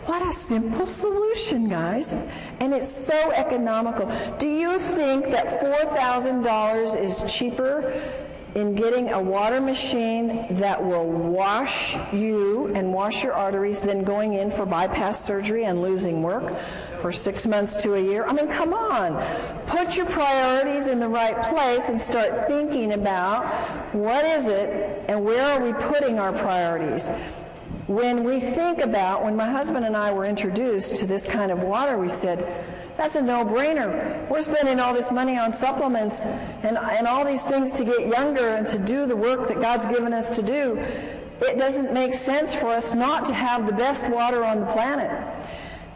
What a simple solution, guys. And it's so economical. Do you think that $4,000 is cheaper in getting a water machine that will wash you and wash your arteries than going in for bypass surgery and losing work for 6 months to a year? I mean, come on. Put your priorities in the right place and start thinking about what is it and where are we putting our priorities. When we think about, when my husband and I were introduced to this kind of water, we said, that's a no-brainer. We're spending all this money on supplements and all these things to get younger and to do the work that God's given us to do. It doesn't make sense for us not to have the best water on the planet.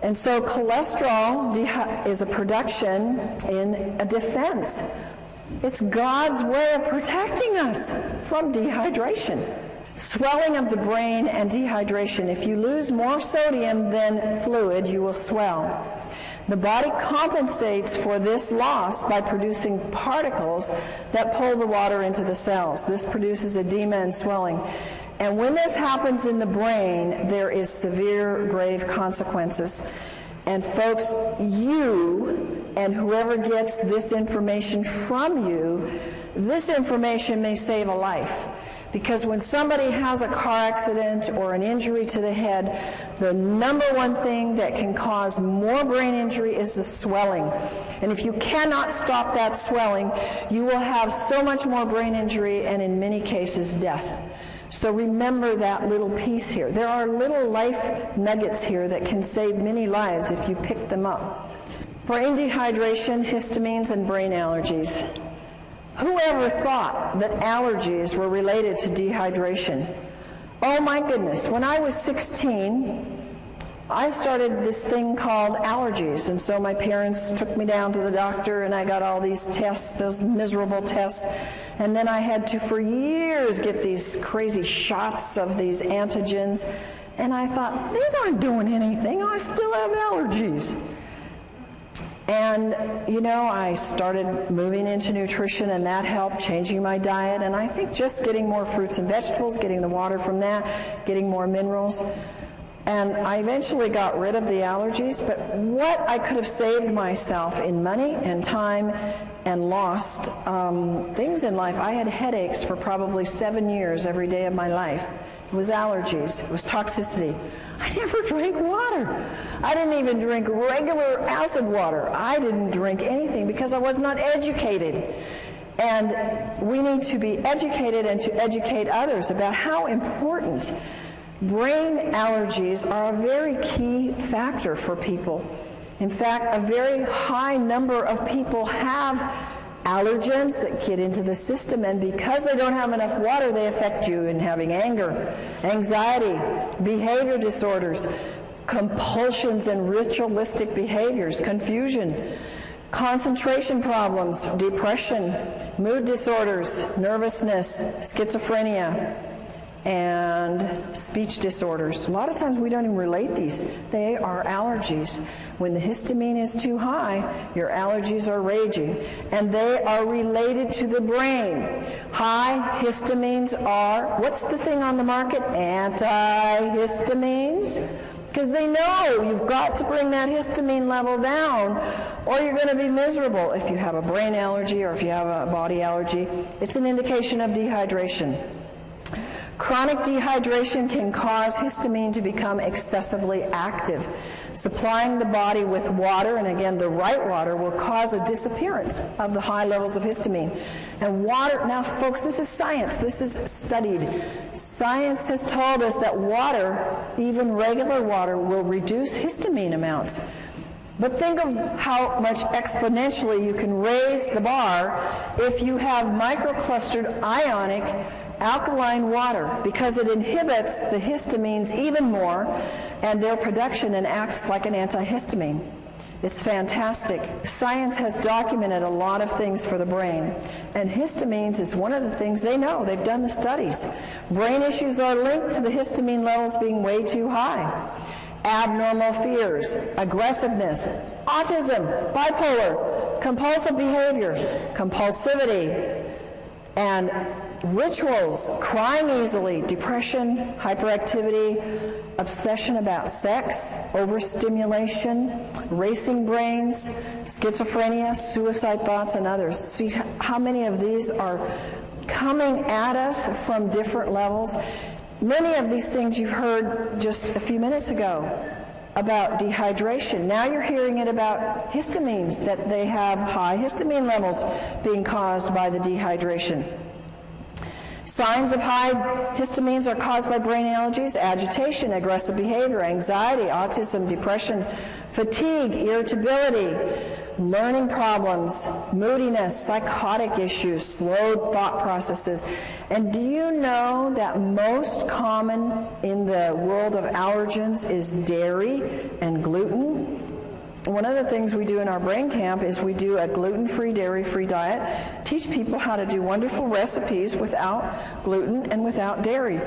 And so cholesterol is a production in a defense. It's God's way of protecting us from dehydration. Swelling of the brain and dehydration. If you lose more sodium than fluid, you will swell. The body compensates for this loss by producing particles that pull the water into the cells. This produces edema and swelling. And when this happens in the brain, there is severe, grave consequences. And folks, you and whoever gets this information from you, this information may save a life. Because when somebody has a car accident or an injury to the head, the number one thing that can cause more brain injury is the swelling. And if you cannot stop that swelling, you will have so much more brain injury and in many cases death. So remember that little piece here. There are little life nuggets here that can save many lives if you pick them up. Brain dehydration, histamines, and brain allergies. Whoever thought that allergies were related to dehydration? Oh my goodness, when I was 16, I started this thing called allergies, and so my parents took me down to the doctor and I got all these tests, those miserable tests, and then I had to for years get these crazy shots of these antigens, and I thought, these aren't doing anything, I still have allergies. And, you know, I started moving into nutrition, and that helped, changing my diet, and I think just getting more fruits and vegetables, getting the water from that, getting more minerals. And I eventually got rid of the allergies, but what I could have saved myself in money and time and lost things in life. I had headaches for probably 7 years every day of my life. It was allergies. It was toxicity. I never drank water. I didn't even drink regular acid water. I didn't drink anything because I was not educated. And we need to be educated and to educate others about how important brain allergies are a very key factor for people. In fact, a very high number of people have allergens that get into the system, and because they don't have enough water, they affect you in having anger, anxiety, behavior disorders, compulsions and ritualistic behaviors, confusion, concentration problems, depression, mood disorders, nervousness, schizophrenia, and speech disorders. A lot of times we don't even relate these. They are allergies. When the histamine is too high, your allergies are raging, and they are related to the brain. High histamines are, what's the thing on the market? Antihistamines. Because they know you've got to bring that histamine level down, or you're going to be miserable. If you have a brain allergy or if you have a body allergy, it's an indication of dehydration. Chronic dehydration can cause histamine to become excessively active. Supplying the body with water, and again the right water, will cause a disappearance of the high levels of histamine. And water, now folks, this is science, this is studied. Science has told us that water, even regular water, will reduce histamine amounts. But think of how much exponentially you can raise the bar if you have microclustered ionic alkaline water, because it inhibits the histamines even more and their production and acts like an antihistamine. It's fantastic. Science has documented a lot of things for the brain, and histamines is one of the things they know. They've done the studies. Brain issues are linked to the histamine levels being way too high. Abnormal fears, aggressiveness, autism, bipolar, compulsive behavior, compulsivity, and rituals, crying easily, depression, hyperactivity, obsession about sex, overstimulation, racing brains, schizophrenia, suicide thoughts, and others. See how many of these are coming at us from different levels. Many of these things you've heard just a few minutes ago about dehydration. Now you're hearing it about histamines, that they have high histamine levels being caused by the dehydration. Signs of high histamines are caused by brain allergies, agitation, aggressive behavior, anxiety, autism, depression, fatigue, irritability, learning problems, moodiness, psychotic issues, slowed thought processes. And do you know that most common in the world of allergens is dairy and gluten? One of the things we do in our brain camp is we do a gluten-free, dairy-free diet, teach people how to do wonderful recipes without gluten and without dairy,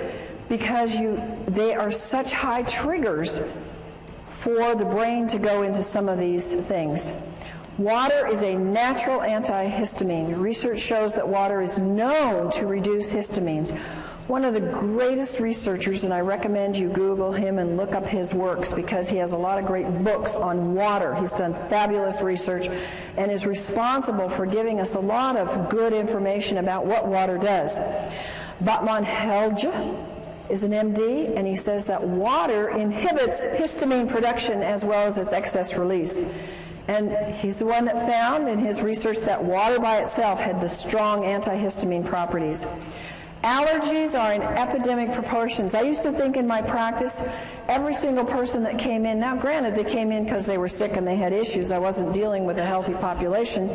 because they are such high triggers for the brain to go into some of these things. Water is a natural antihistamine. Research shows that water is known to reduce histamines. One of the greatest researchers, and I recommend you Google him and look up his works because he has a lot of great books on water. He's done fabulous research and is responsible for giving us a lot of good information about what water does. Batman Helge is an MD, and he says that water inhibits histamine production as well as its excess release. And he's the one that found in his research that water by itself had the strong antihistamine properties. Allergies are in epidemic proportions. I used to think in my practice, every single person that came in, now granted they came in because they were sick and they had issues, I wasn't dealing with a healthy population,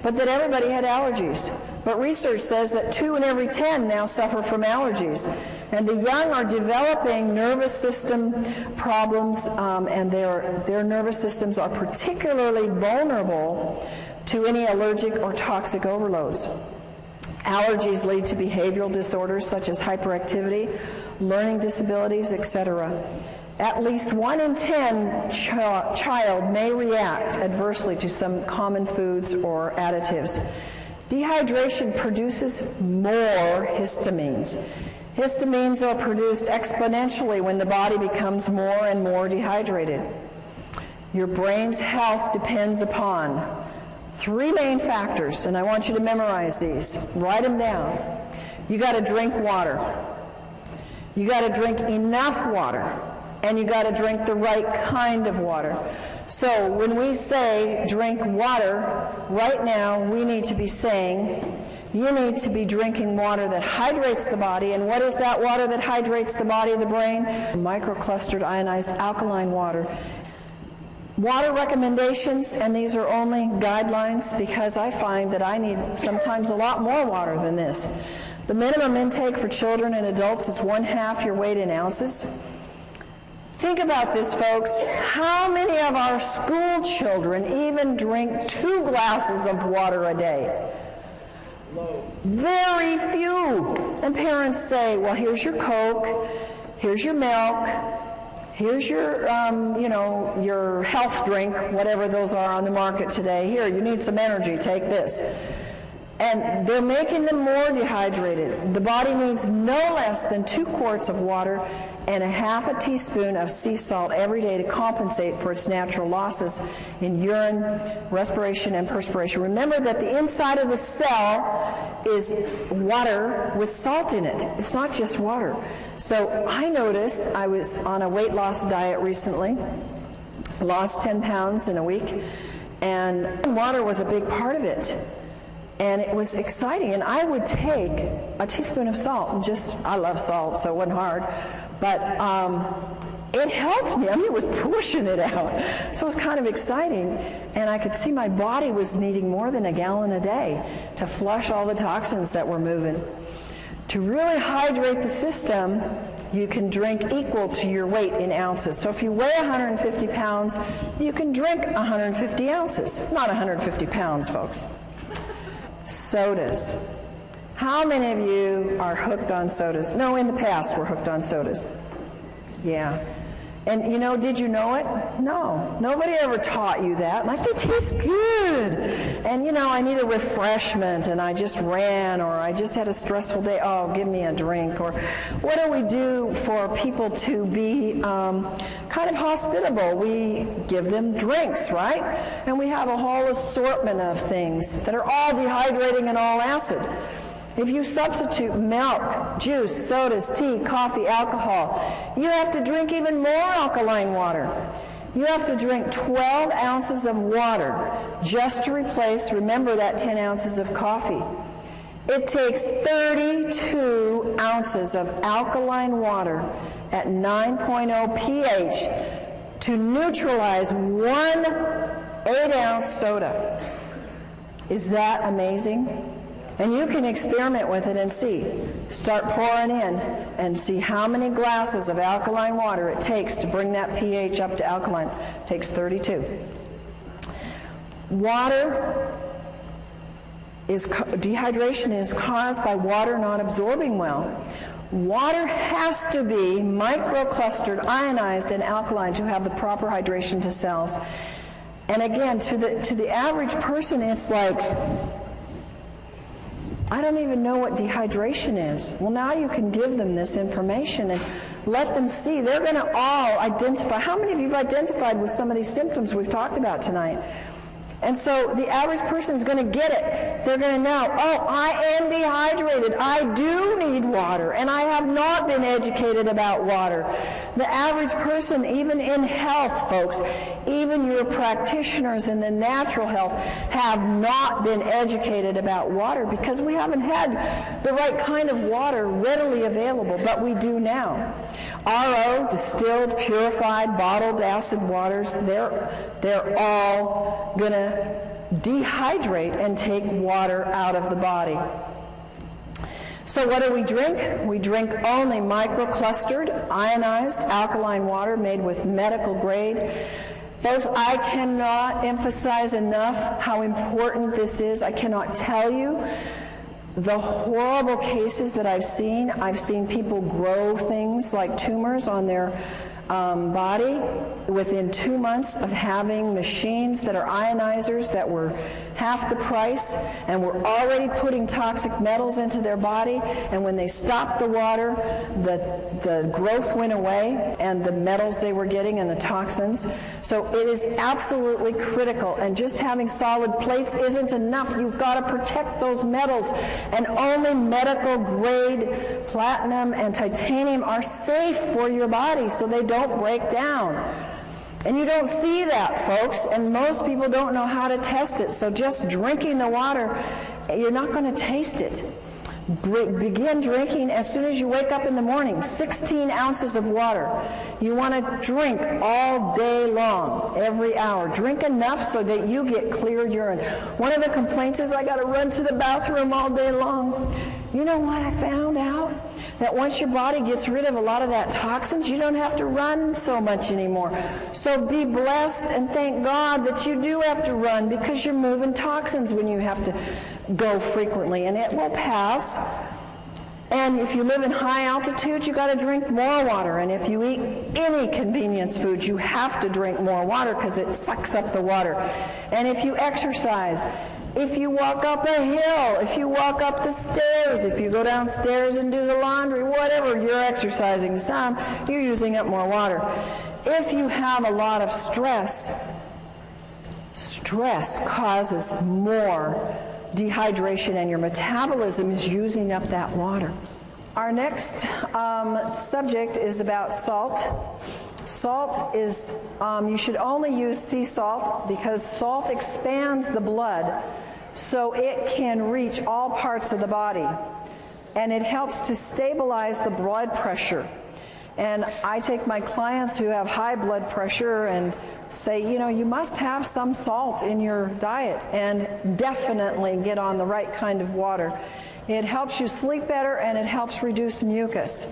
but that everybody had allergies. but research says that 2 in every 10 now suffer from allergies. And the young are developing nervous system problems, and their nervous systems are particularly vulnerable to any allergic or toxic overloads. Allergies lead to behavioral disorders such as hyperactivity, learning disabilities, etc. At least 1 in 10 child may react adversely to some common foods or additives. Dehydration produces more histamines. Histamines are produced exponentially when the body becomes more and more dehydrated. Your brain's health depends upon 3 main factors, and I want you to memorize these. Write them down. You got to drink water. You got to drink enough water, and you got to drink the right kind of water. So when we say drink water, right now we need to be saying you need to be drinking water that hydrates the body. And what is that water that hydrates the body of the brain? Microclustered ionized alkaline water. Water recommendations, and these are only guidelines because I find that I need sometimes a lot more water than this. The minimum intake for children and adults is 1/2 your weight in ounces. Think about this, folks. How many of our school children even drink 2 glasses of water a day? Very few. And parents say, well, here's your Coke, here's your milk, here's your, your health drink, whatever those are on the market today. Here, you need some energy, take this. And they're making them more dehydrated. The body needs no less than 2 quarts of water and 1/2 teaspoon of sea salt every day to compensate for its natural losses in urine, respiration, and perspiration. Remember that the inside of the cell is water with salt in it. It's not just water. So I noticed, I was on a weight loss diet recently, lost 10 pounds in a week, and water was a big part of it. And it was exciting, and I would take a teaspoon of salt, and I love salt, so it wasn't hard, but it helped me. I mean, it was pushing it out. So it was kind of exciting, and I could see my body was needing more than 1 gallon a day to flush all the toxins that were moving. To really hydrate the system, you can drink equal to your weight in ounces. So if you weigh 150 pounds, you can drink 150 ounces. Not 150 pounds, folks. Sodas. How many of you are hooked on sodas? No, in the past we're hooked on sodas. Yeah. And did you know it? No. Nobody ever taught you that. Like, they taste good. And I need a refreshment, and I just ran, or I just had a stressful day. Oh, give me a drink. Or what do we do for people to be kind of hospitable? We give them drinks, right? And we have a whole assortment of things that are all dehydrating and all acid. If you substitute milk, juice, sodas, tea, coffee, alcohol, you have to drink even more alkaline water. You have to drink 12 ounces of water just to replace, remember, that 10 ounces of coffee. It takes 32 ounces of alkaline water at 9.0 pH to neutralize 1 8-ounce soda. Is that amazing? And you can experiment with it and see. Start pouring in and see how many glasses of alkaline water it takes to bring that pH up to alkaline. It takes 32. Dehydration is caused by water not absorbing well. Water has to be microclustered, ionized, and alkaline to have the proper hydration to cells. And again, to the average person, it's like, I don't even know what dehydration is. Well, now you can give them this information and let them see. They're going to all identify. How many of you have identified with some of these symptoms we've talked about tonight? And so the average person is going to get it. They're going to know, oh, I am dehydrated. I do need water, and I have not been educated about water. The average person, even in health, folks, even your practitioners in the natural health, have not been educated about water because we haven't had the right kind of water readily available, but we do now. RO, distilled, purified, bottled acid waters, they're all going to dehydrate and take water out of the body. So what do we drink? We drink only microclustered, ionized, alkaline water made with medical grade. Folks, I cannot emphasize enough how important this is. I cannot tell you the horrible cases that I've seen. I've seen people grow things like tumors on their body within 2 months of having machines that are ionizers that were half the price and were already putting toxic metals into their body, and when they stopped the water, the growth went away and the metals they were getting and the toxins. So it is absolutely critical, and just having solid plates isn't enough. You've got to protect those metals, and only medical grade platinum and titanium are safe for your body so they don't break down. And you don't see that, folks, and most people don't know how to test it. So just drinking the water, you're not going to taste it. Begin drinking as soon as you wake up in the morning, 16 ounces of water. You want to drink all day long, every hour. Drink enough so that you get clear urine. One of the complaints is, I got to run to the bathroom all day long. You know what I found out? That once your body gets rid of a lot of that toxins, you don't have to run so much anymore. So be blessed and thank God that you do have to run, because you're moving toxins when you have to go frequently, and it will pass. And if you live in high altitude, you got to drink more water. And if you eat any convenience food, you have to drink more water because it sucks up the water. And if you exercise, if you walk up a hill, if you walk up the stairs, if you go downstairs and do the laundry, whatever, you're exercising some, you're using up more water. If you have a lot of stress, stress causes more dehydration, and your metabolism is using up that water. Our next subject is about salt. Salt is, you should only use sea salt, because salt expands the blood so it can reach all parts of the body, and it helps to stabilize the blood pressure. And I take my clients who have high blood pressure and say, you know, you must have some salt in your diet, and definitely get on the right kind of water. It helps you sleep better, and it helps reduce mucus.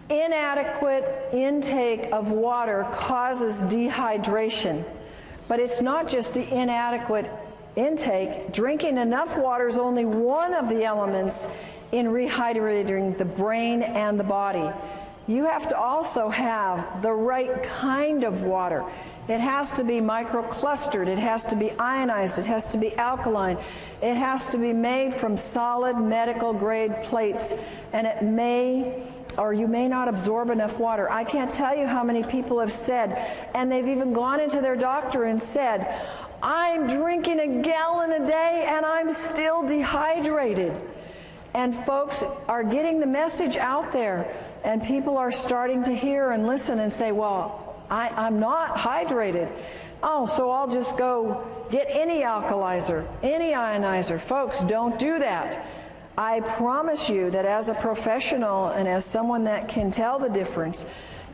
Inadequate intake of water causes dehydration, but it's not just the inadequate intake. Drinking enough water is only one of the elements in rehydrating the brain and the body. You have to also have the right kind of water. It has to be microclustered, it has to be ionized, it has to be alkaline, it has to be made from solid medical grade plates, and it may or you may not absorb enough water. I can't tell you how many people have said, and they've even gone into their doctor and said, I'm drinking a gallon a day and I'm still dehydrated. And folks are getting the message out there, and people are starting to hear and listen and say, well, I'm not hydrated. Oh, so I'll just go get any alkalizer, any ionizer. Folks, don't do that. I promise you that as a professional and as someone that can tell the difference,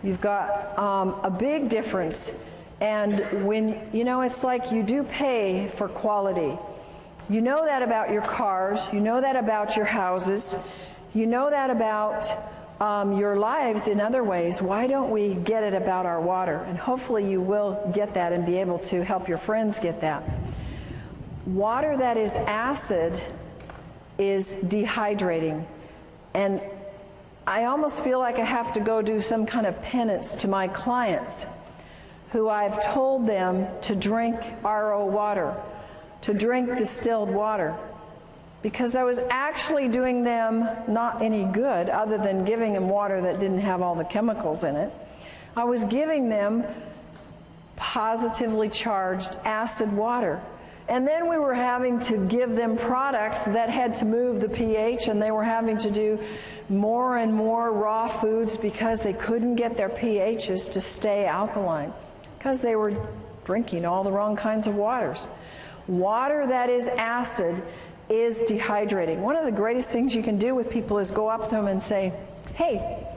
you've got a big difference. And when, you know, it's like you do pay for quality. You know that about your cars, you know that about your houses, you know that about your lives in other ways. Why don't we get it about our water? And hopefully you will get that and be able to help your friends get that. Water that is acid is dehydrating. And I almost feel like I have to go do some kind of penance to my clients who I've told them to drink RO water, to drink distilled water, because I was actually doing them not any good other than giving them water that didn't have all the chemicals in it. I was giving them positively charged acid water. And then we were having to give them products that had to move the pH, and they were having to do more and more raw foods because they couldn't get their pHs to stay alkaline, because they were drinking all the wrong kinds of waters. Water that is acid is dehydrating. One of the greatest things you can do with people is go up to them and say, hey,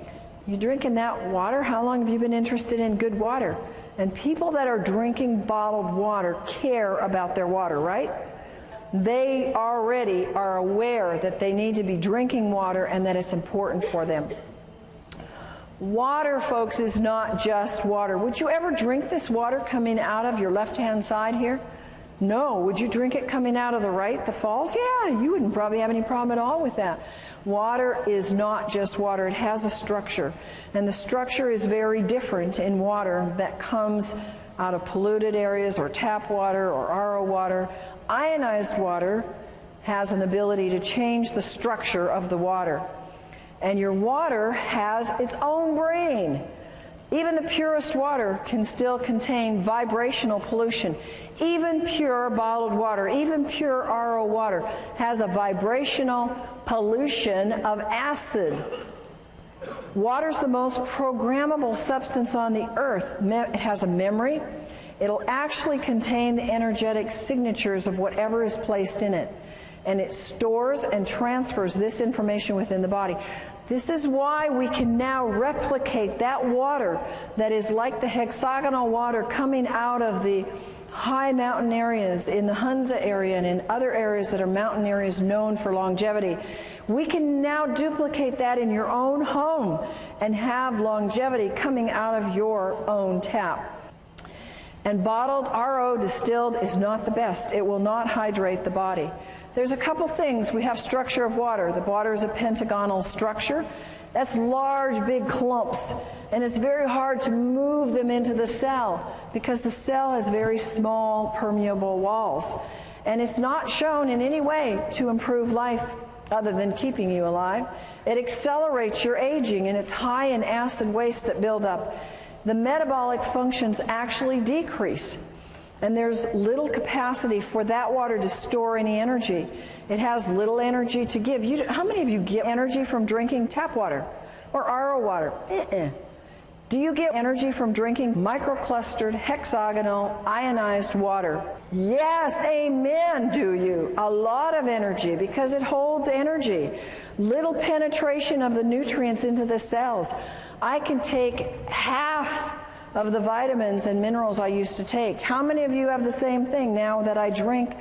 you drinking that water? How long have you been interested in good water? And people that are drinking bottled water care about their water, right? They already are aware that they need to be drinking water and that it's important for them. Water, folks, is not just water. Would you ever drink this water coming out of your left-hand side here? No. Would you drink it coming out of the right, the falls? Yeah, you wouldn't probably have any problem at all with that. Water is not just water. It has a structure. And the structure is very different in water that comes out of polluted areas or tap water or RO water. Ionized water has an ability to change the structure of the water. And your water has its own brain. Even the purest water can still contain vibrational pollution. Even pure bottled water, even pure RO water has a vibrational pollution of acid. Water's the most programmable substance on the earth. It has a memory. It'll actually contain the energetic signatures of whatever is placed in it. And it stores and transfers this information within the body. This is why we can now replicate that water that is like the hexagonal water coming out of the high mountain areas in the Hunza area and in other areas that are mountain areas known for longevity. We can now duplicate that in your own home and have longevity coming out of your own tap. And bottled RO distilled is not the best. It will not hydrate the body. There's a couple things. We have structure of water. The water is a pentagonal structure. That's large, big clumps. And it's very hard to move them into the cell because the cell has very small, permeable walls. And it's not shown in any way to improve life other than keeping you alive. It accelerates your aging, and it's high in acid waste that build up. The metabolic functions actually decrease. And there's little capacity for that water to store any energy. It has little energy to give. How many of you get energy from drinking tap water or RO water? Do you get energy from drinking microclustered, hexagonal, ionized water? Yes, amen, do you? A lot of energy because it holds energy. Little penetration of the nutrients into the cells. I can take half of the vitamins and minerals I used to take. How many of you have the same thing now that I drink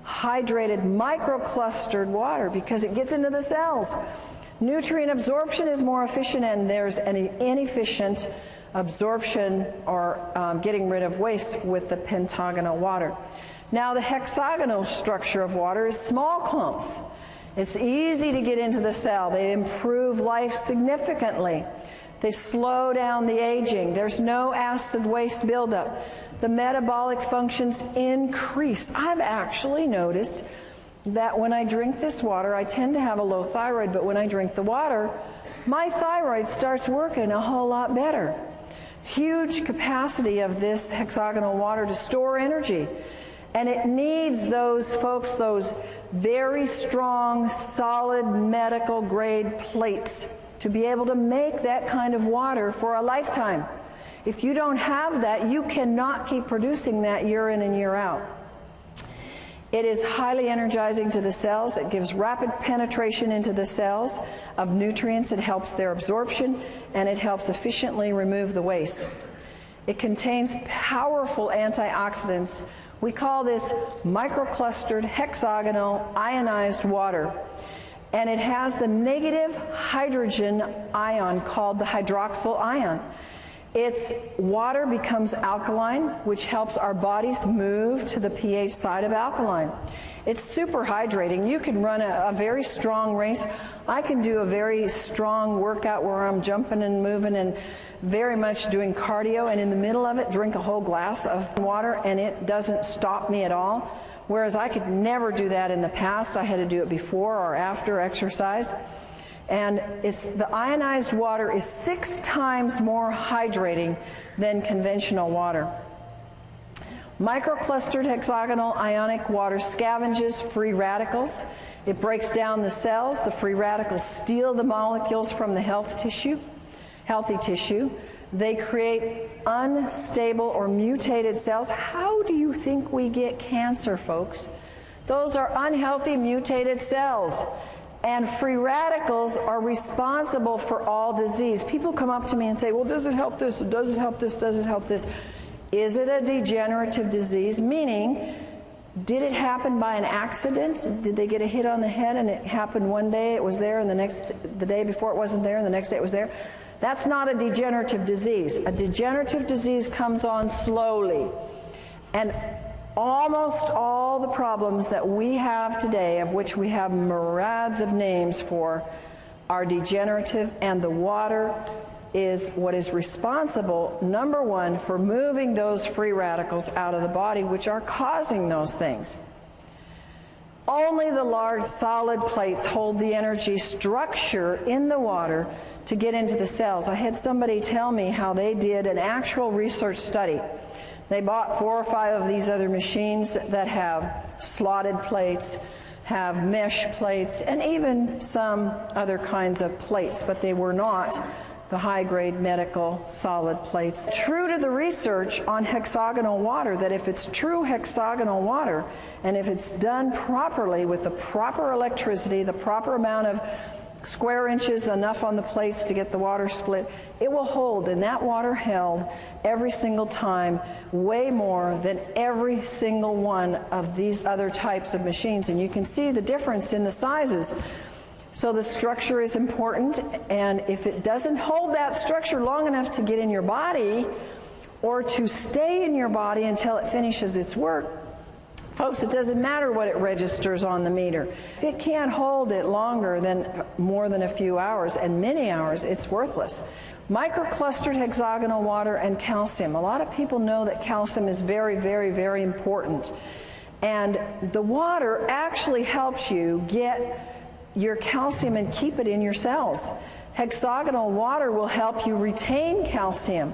hydrated microclustered water because it gets into the cells? Nutrient absorption is more efficient, and there's an inefficient absorption or getting rid of waste with the pentagonal water. Now the hexagonal structure of water is small clumps. It's easy to get into the cell. They improve life significantly. They slow down the aging. There's no acid waste buildup. The metabolic functions increase. I've actually noticed that when I drink this water, I tend to have a low thyroid, but when I drink the water, my thyroid starts working a whole lot better. Huge capacity of this hexagonal water to store energy. And it needs those folks, those very strong, solid medical grade plates to be able to make that kind of water for a lifetime. If you don't have that, you cannot keep producing that year in and year out. It is highly energizing to the cells. It gives rapid penetration into the cells of nutrients. It helps their absorption, and it helps efficiently remove the waste. It contains powerful antioxidants. We call this microclustered, hexagonal, ionized water. And it has the negative hydrogen ion called the hydroxyl ion. Its water becomes alkaline, which helps our bodies move to the pH side of alkaline. It's super hydrating. You can run a very strong race. I can do a very strong workout where I'm jumping and moving and very much doing cardio, and in the middle of it drink a whole glass of water, and it doesn't stop me at all. Whereas I could never do that in the past. I had to do it before or after exercise. And the ionized water is 6 times more hydrating than conventional water. Microclustered hexagonal ionic water scavenges free radicals. It breaks down the cells. The free radicals steal the molecules from the healthy tissue. They create unstable or mutated cells. How do you think we get cancer, folks? Those are unhealthy, mutated cells. And free radicals are responsible for all disease. People come up to me and say, well, does it help this? Does it help this? Does it help this? Is it a degenerative disease? Meaning, did it happen by an accident? Did they get a hit on the head and it happened one day, it was there, and the day before it wasn't there, and the next day it was there? That's not a degenerative disease. A degenerative disease comes on slowly. And almost all the problems that we have today, of which we have myriads of names for, are degenerative, and the water is what is responsible, number one, for moving those free radicals out of the body, which are causing those things. Only the large solid plates hold the energy structure in the water to get into the cells. I had somebody tell me how they did an actual research study. They bought 4 or 5 of these other machines that have slotted plates, have mesh plates, and even some other kinds of plates, but they were not the high-grade medical solid plates. True to the research on hexagonal water, that if it's true hexagonal water, and if it's done properly with the proper electricity, the proper amount of square inches, enough on the plates to get the water split, it will hold, and that water held every single time way more than every single one of these other types of machines. And you can see the difference in the sizes. So the structure is important, and if it doesn't hold that structure long enough to get in your body or to stay in your body until it finishes its work, folks, it doesn't matter what it registers on the meter. If it can't hold it longer than more than a few hours, and many hours, it's worthless. Microclustered hexagonal water and calcium. A lot of people know that calcium is very, very, very important. And the water actually helps you get your calcium and keep it in your cells. Hexagonal water will help you retain calcium.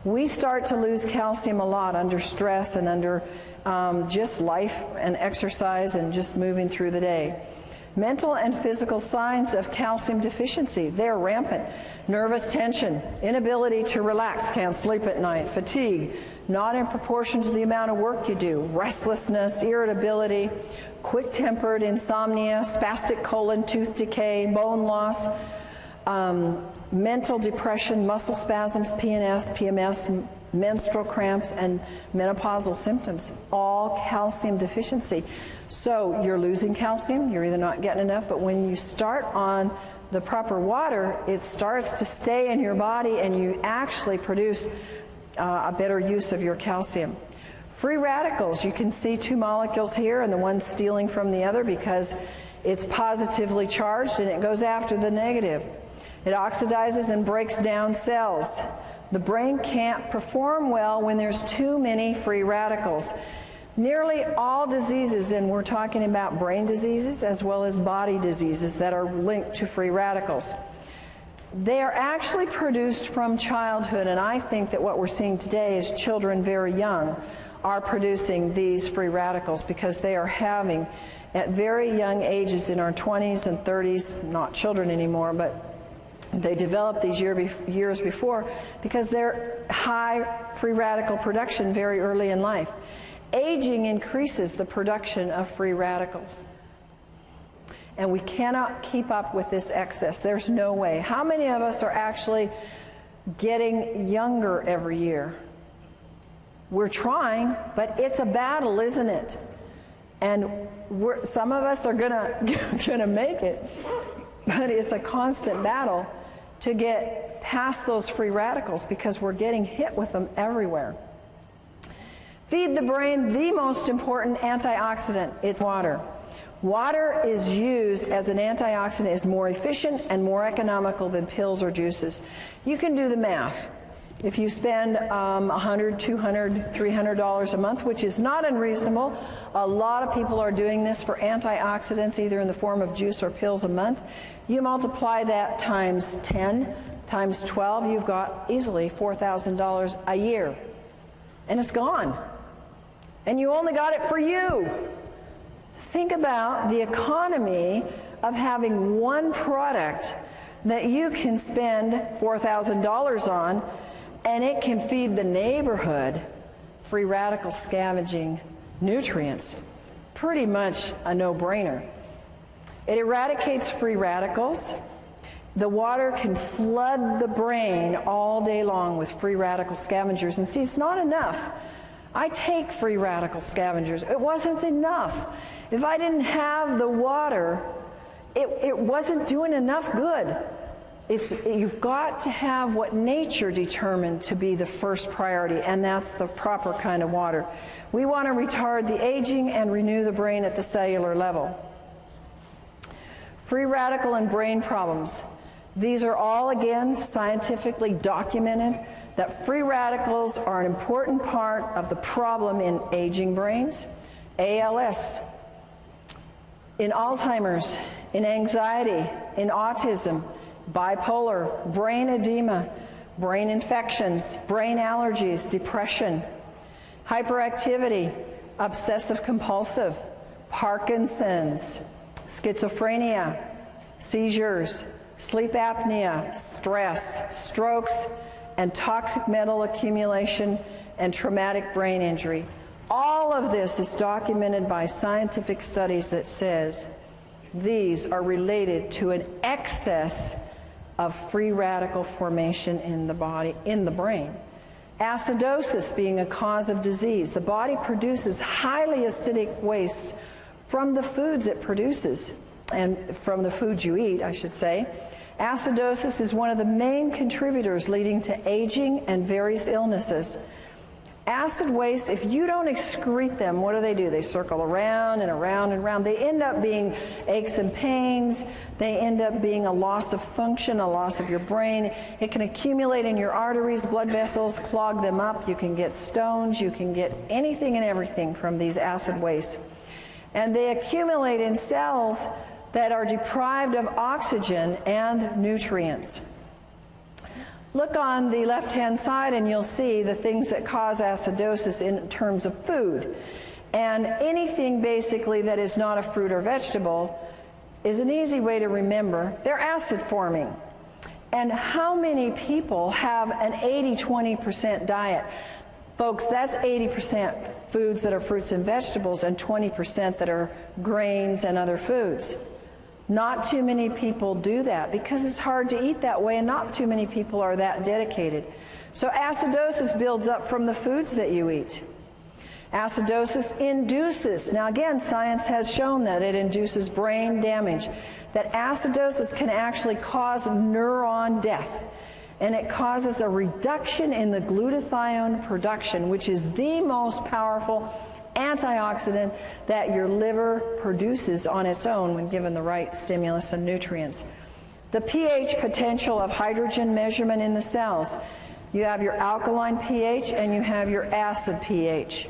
We start to lose calcium a lot under stress and under just life and exercise and just moving through the day. Mental and physical signs of calcium deficiency, they're rampant. Nervous tension, inability to relax, can't sleep at night, fatigue, not in proportion to the amount of work you do, restlessness, irritability, quick-tempered, insomnia, spastic colon, tooth decay, bone loss, mental depression, muscle spasms, PNS, PMS, menstrual cramps, and menopausal symptoms, all calcium deficiency. So you're losing calcium, you're either not getting enough, but when you start on the proper water, it starts to stay in your body and you actually produce a better use of your calcium. Free radicals, you can see 2 molecules here and the one stealing from the other because it's positively charged and it goes after the negative. It oxidizes and breaks down cells. The brain can't perform well when there's too many free radicals. Nearly all diseases, and we're talking about brain diseases as well as body diseases that are linked to free radicals, they are actually produced from childhood, and I think that what we're seeing today is children very young are producing these free radicals because they are having, at very young ages in our 20s and 30s, not children anymore, but they developed these years before because they're high free radical production very early in life. Aging increases the production of free radicals. And we cannot keep up with this excess. There's no way. How many of us are actually getting younger every year? We're trying, but it's a battle, isn't it? And some of us are gonna make it, but it's a constant battle to get past those free radicals because we're getting hit with them everywhere. Feed the brain the most important antioxidant. It's water. Water is used as an antioxidant, is more efficient and more economical than pills or juices. You can do the math. If you spend $100, $200, $300 a month, which is not unreasonable, a lot of people are doing this for antioxidants, either in the form of juice or pills a month. You multiply that times 10, times 12, you've got easily $4,000 a year. And it's gone. And you only got it for you. Think about the economy of having one product that you can spend $4,000 on, and it can feed the neighborhood free radical scavenging nutrients. It's pretty much a no-brainer. It eradicates free radicals. The water can flood the brain all day long with free radical scavengers. And see, it's not enough. I take free radical scavengers. It wasn't enough. If I didn't have the water, it wasn't doing enough good. You've got to have what nature determined to be the first priority, and that's the proper kind of water. We want to retard the aging and renew the brain at the cellular level. Free radical and brain problems. These are all, again, scientifically documented that free radicals are an important part of the problem in aging brains, ALS, in Alzheimer's, in anxiety, in autism, bipolar, brain edema, brain infections, brain allergies, depression, hyperactivity, obsessive-compulsive, Parkinson's, schizophrenia, seizures, sleep apnea, stress, strokes, and toxic metal accumulation and traumatic brain injury. All of this is documented by scientific studies that says these are related to an excess of free radical formation in the body, in the brain. Acidosis being a cause of disease. The body produces highly acidic wastes from the foods it produces, and from the foods you eat, I should say. Acidosis is one of the main contributors leading to aging and various illnesses. Acid wastes, if you don't excrete them, what do? They circle around and around and around. They end up being aches and pains. They end up being a loss of function, a loss of your brain. It can accumulate in your arteries, blood vessels, clog them up. You can get stones. You can get anything and everything from these acid wastes. And they accumulate in cells that are deprived of oxygen and nutrients. Look on the left-hand side and you'll see the things that cause acidosis in terms of food. And anything basically that is not a fruit or vegetable is an easy way to remember. They're acid forming. And how many people have an 80-20% diet? Folks, that's 80% foods that are fruits and vegetables and 20% that are grains and other foods. Not too many people do that because it's hard to eat that way, and not too many people are that dedicated. So acidosis builds up from the foods that you eat. Acidosis induces, now again, science has shown that it induces brain damage, that acidosis can actually cause neuron death, and it causes a reduction in the glutathione production, which is the most powerful antioxidant that your liver produces on its own when given the right stimulus and nutrients. The pH potential of hydrogen measurement in the cells. You have your alkaline pH and you have your acid pH.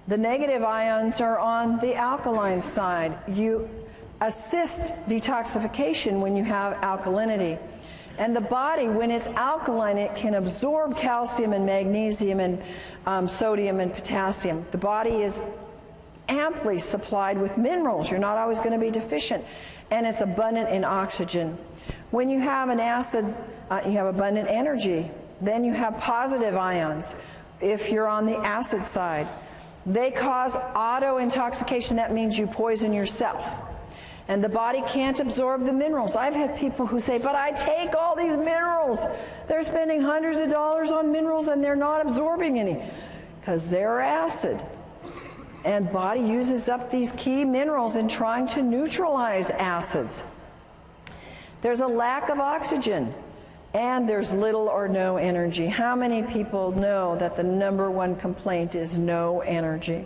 The negative ions are on the alkaline side. You assist detoxification when you have alkalinity. And the body, when it's alkaline, it can absorb calcium and magnesium and sodium and potassium. The body is amply supplied with minerals. You're not always going to be deficient. And it's abundant in oxygen. When you have an acid, you have abundant energy. Then you have positive ions. If you're on the acid side, they cause auto-intoxication. That means you poison yourself. And the body can't absorb the minerals. I've had people who say, but I take all these minerals. They're spending hundreds of dollars on minerals and they're not absorbing any because they're acid. And body uses up these key minerals in trying to neutralize acids. There's a lack of oxygen and there's little or no energy. How many people know that the #1 complaint is no energy?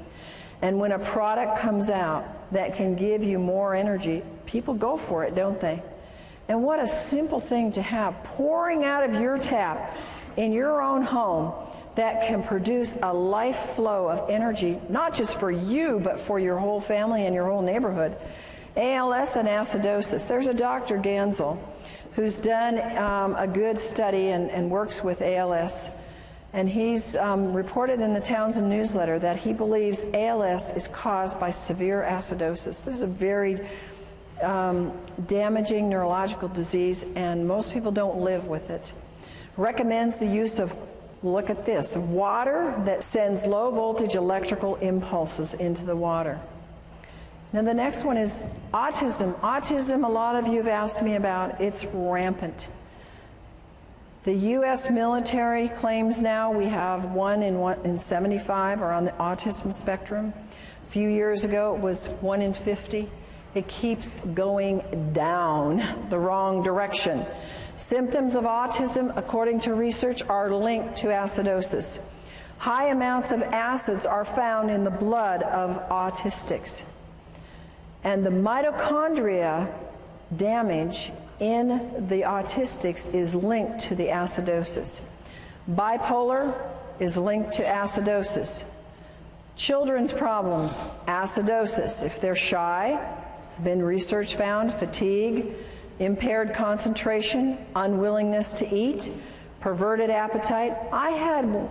And when a product comes out that can give you more energy, people go for it, don't they? And what a simple thing to have, pouring out of your tap in your own home that can produce a life flow of energy, not just for you, but for your whole family and your whole neighborhood. ALS and acidosis. There's a Dr. Gansel who's done a good study and works with ALS. And he's reported in the Townsend newsletter that he believes ALS is caused by severe acidosis. This is a very damaging neurological disease, and most people don't live with it. Recommends the use of, look at this, water that sends low voltage electrical impulses into the water. Now the next one is autism. Autism, a lot of you have asked me about. It's rampant. The U.S. military claims now we have 1 in 75 are on the autism spectrum. A few years ago it was 1 in 50. It keeps going down the wrong direction. Symptoms of autism, according to research, are linked to acidosis. High amounts of acids are found in the blood of autistics. And the mitochondria damage in the autistics is linked to the acidosis. Bipolar is linked to acidosis. Children's problems, acidosis. If they're shy, there's been research found, fatigue, impaired concentration, unwillingness to eat, perverted appetite. I had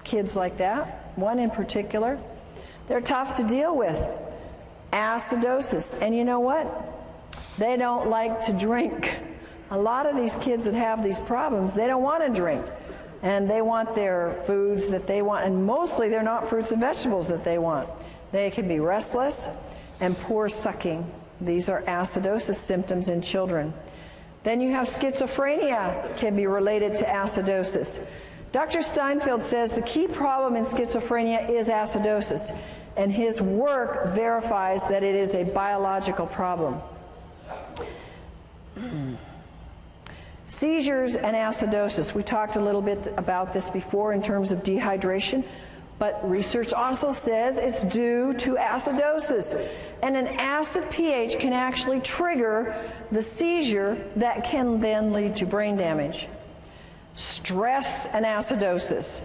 kids like that, one in particular. They're tough to deal with. Acidosis. And you know what? They don't like to drink. A lot of these kids that have these problems, they don't want to drink. And they want their foods that they want, and mostly they're not fruits and vegetables that they want. They can be restless and poor sucking. These are acidosis symptoms in children. Then you have schizophrenia, can be related to acidosis. Dr. Steinfeld says the key problem in schizophrenia is acidosis, and his work verifies that it is a biological problem. Seizures and acidosis. We talked a little bit about this before in terms of dehydration, but research also says it's due to acidosis. And an acid pH can actually trigger the seizure that can then lead to brain damage. Stress and acidosis.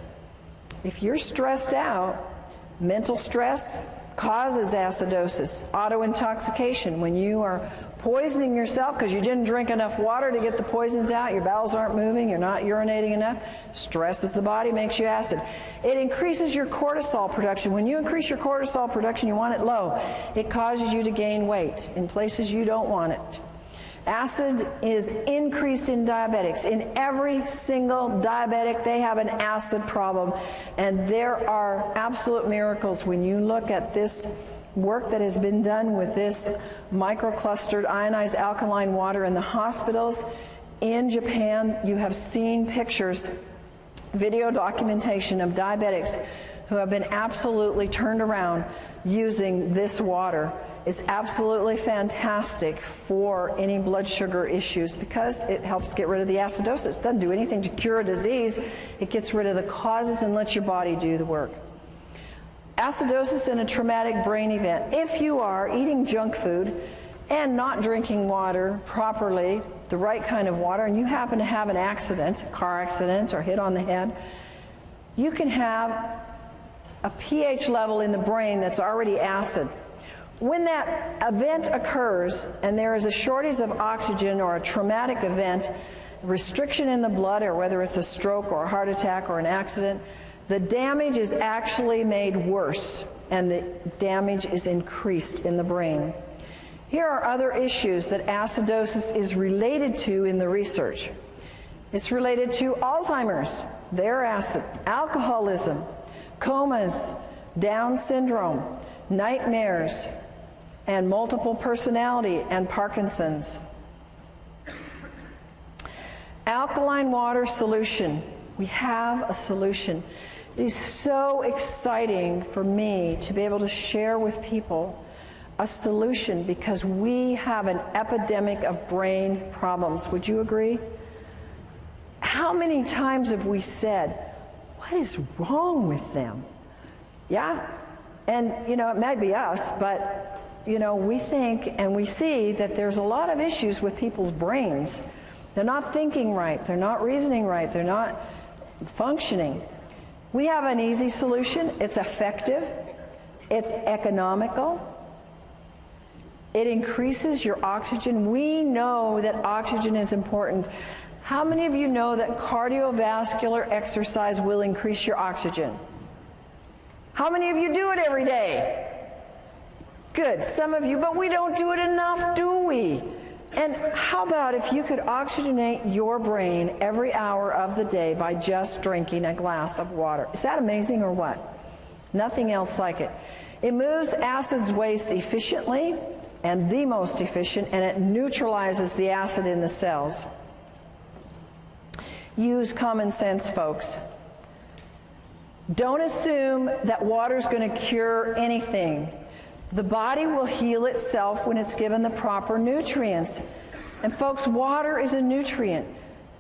If you're stressed out, mental stress causes acidosis. Autointoxication, when you are poisoning yourself because you didn't drink enough water to get the poisons out, your bowels aren't moving, you're not urinating enough, stresses the body, makes you acid. It increases your cortisol production. When you increase your cortisol production, you want it low. It causes you to gain weight in places you don't want it. Acid is increased in diabetics. In every single diabetic, they have an acid problem. And there are absolute miracles when you look at this work that has been done with this microclustered ionized alkaline water in the hospitals. In Japan, you have seen pictures, video documentation of diabetics who have been absolutely turned around using this water. It's absolutely fantastic for any blood sugar issues because it helps get rid of the acidosis. It doesn't do anything to cure a disease. It gets rid of the causes and lets your body do the work. Acidosis in a traumatic brain event. If you are eating junk food and not drinking water properly, the right kind of water, and you happen to have an accident, car accident or hit on the head, you can have a pH level in the brain that's already acid. When that event occurs and there is a shortage of oxygen or a traumatic event, restriction in the blood, or whether it's a stroke or a heart attack or an accident, the damage is actually made worse and the damage is increased in the brain. Here are other issues that acidosis is related to in the research. It's related to Alzheimer's, their acid, alcoholism, comas, Down syndrome, nightmares, and multiple personality and Parkinson's. Alkaline water solution. We have a solution. It is so exciting for me to be able to share with people a solution because we have an epidemic of brain problems. Would you agree? How many times have we said, what is wrong with them? Yeah? And, you know, it might be us, but, you know, we think and we see that there's a lot of issues with people's brains. They're not thinking right. They're not reasoning right. They're not functioning. We have an easy solution. It's effective. It's economical. It increases your oxygen. We know that oxygen is important. How many of you know that cardiovascular exercise will increase your oxygen? How many of you do it every day? Good, some of you, but we don't do it enough, do we? And how about if you could oxygenate your brain every hour of the day by just drinking a glass of water? Is that amazing or what? Nothing else like it. It moves acids waste efficiently, and the most efficient, and it neutralizes the acid in the cells. Use common sense, folks. Don't assume that water is going to cure anything. The body will heal itself when it's given the proper nutrients. And folks, water is a nutrient.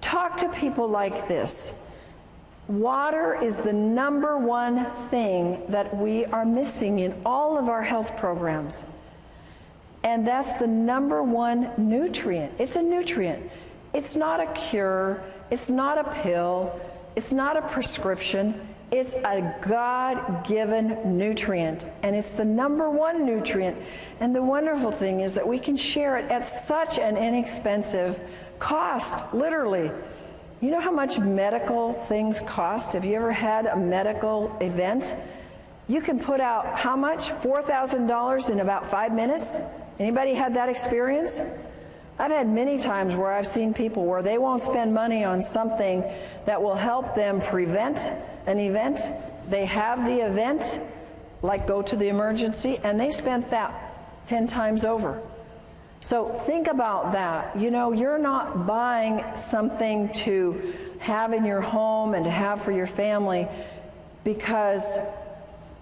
Talk to people like this. Water is the number one thing that we are missing in all of our health programs. And that's the number one nutrient. It's a nutrient. It's not a cure. It's not a pill. It's not a prescription. It's a God-given nutrient, and it's the number one nutrient. And the wonderful thing is that we can share it at such an inexpensive cost, literally. You know how much medical things cost? Have you ever had a medical event? You can put out how much? $4,000 in about 5 minutes? Anybody had that experience? I've had many times where I've seen people where they won't spend money on something that will help them prevent an event. They have the event, like go to the emergency, and they spent that 10 times over. So think about that. You know, you're not buying something to have in your home and to have for your family because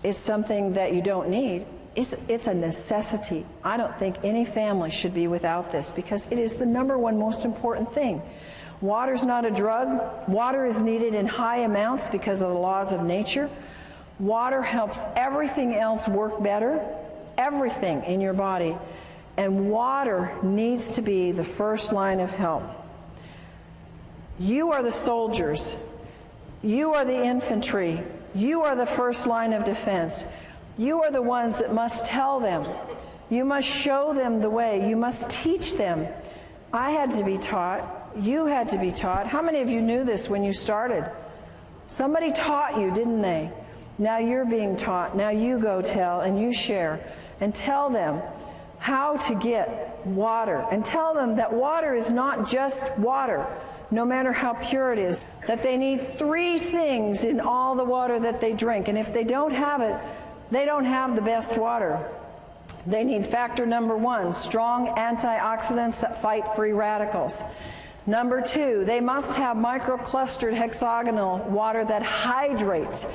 it's something that you don't need. It's a necessity. I don't think any family should be without this because it is the number one most important thing. Water's not a drug. Water is needed in high amounts because of the laws of nature. Water helps everything else work better, everything in your body. And water needs to be the first line of help. You are the soldiers. You are the infantry. You are the first line of defense. You are the ones that must tell them. You must show them the way. You must teach them. I had to be taught. You had to be taught. How many of you knew this when you started? Somebody taught you, didn't they? Now you're being taught. Now you go tell and you share and tell them how to get water. And tell them that water is not just water, no matter how pure it is. That they need 3 things in all the water that they drink. And if they don't have it, they don't have the best water. They need factor number 1, strong antioxidants that fight free radicals. Number 2, they must have microclustered hexagonal water that hydrates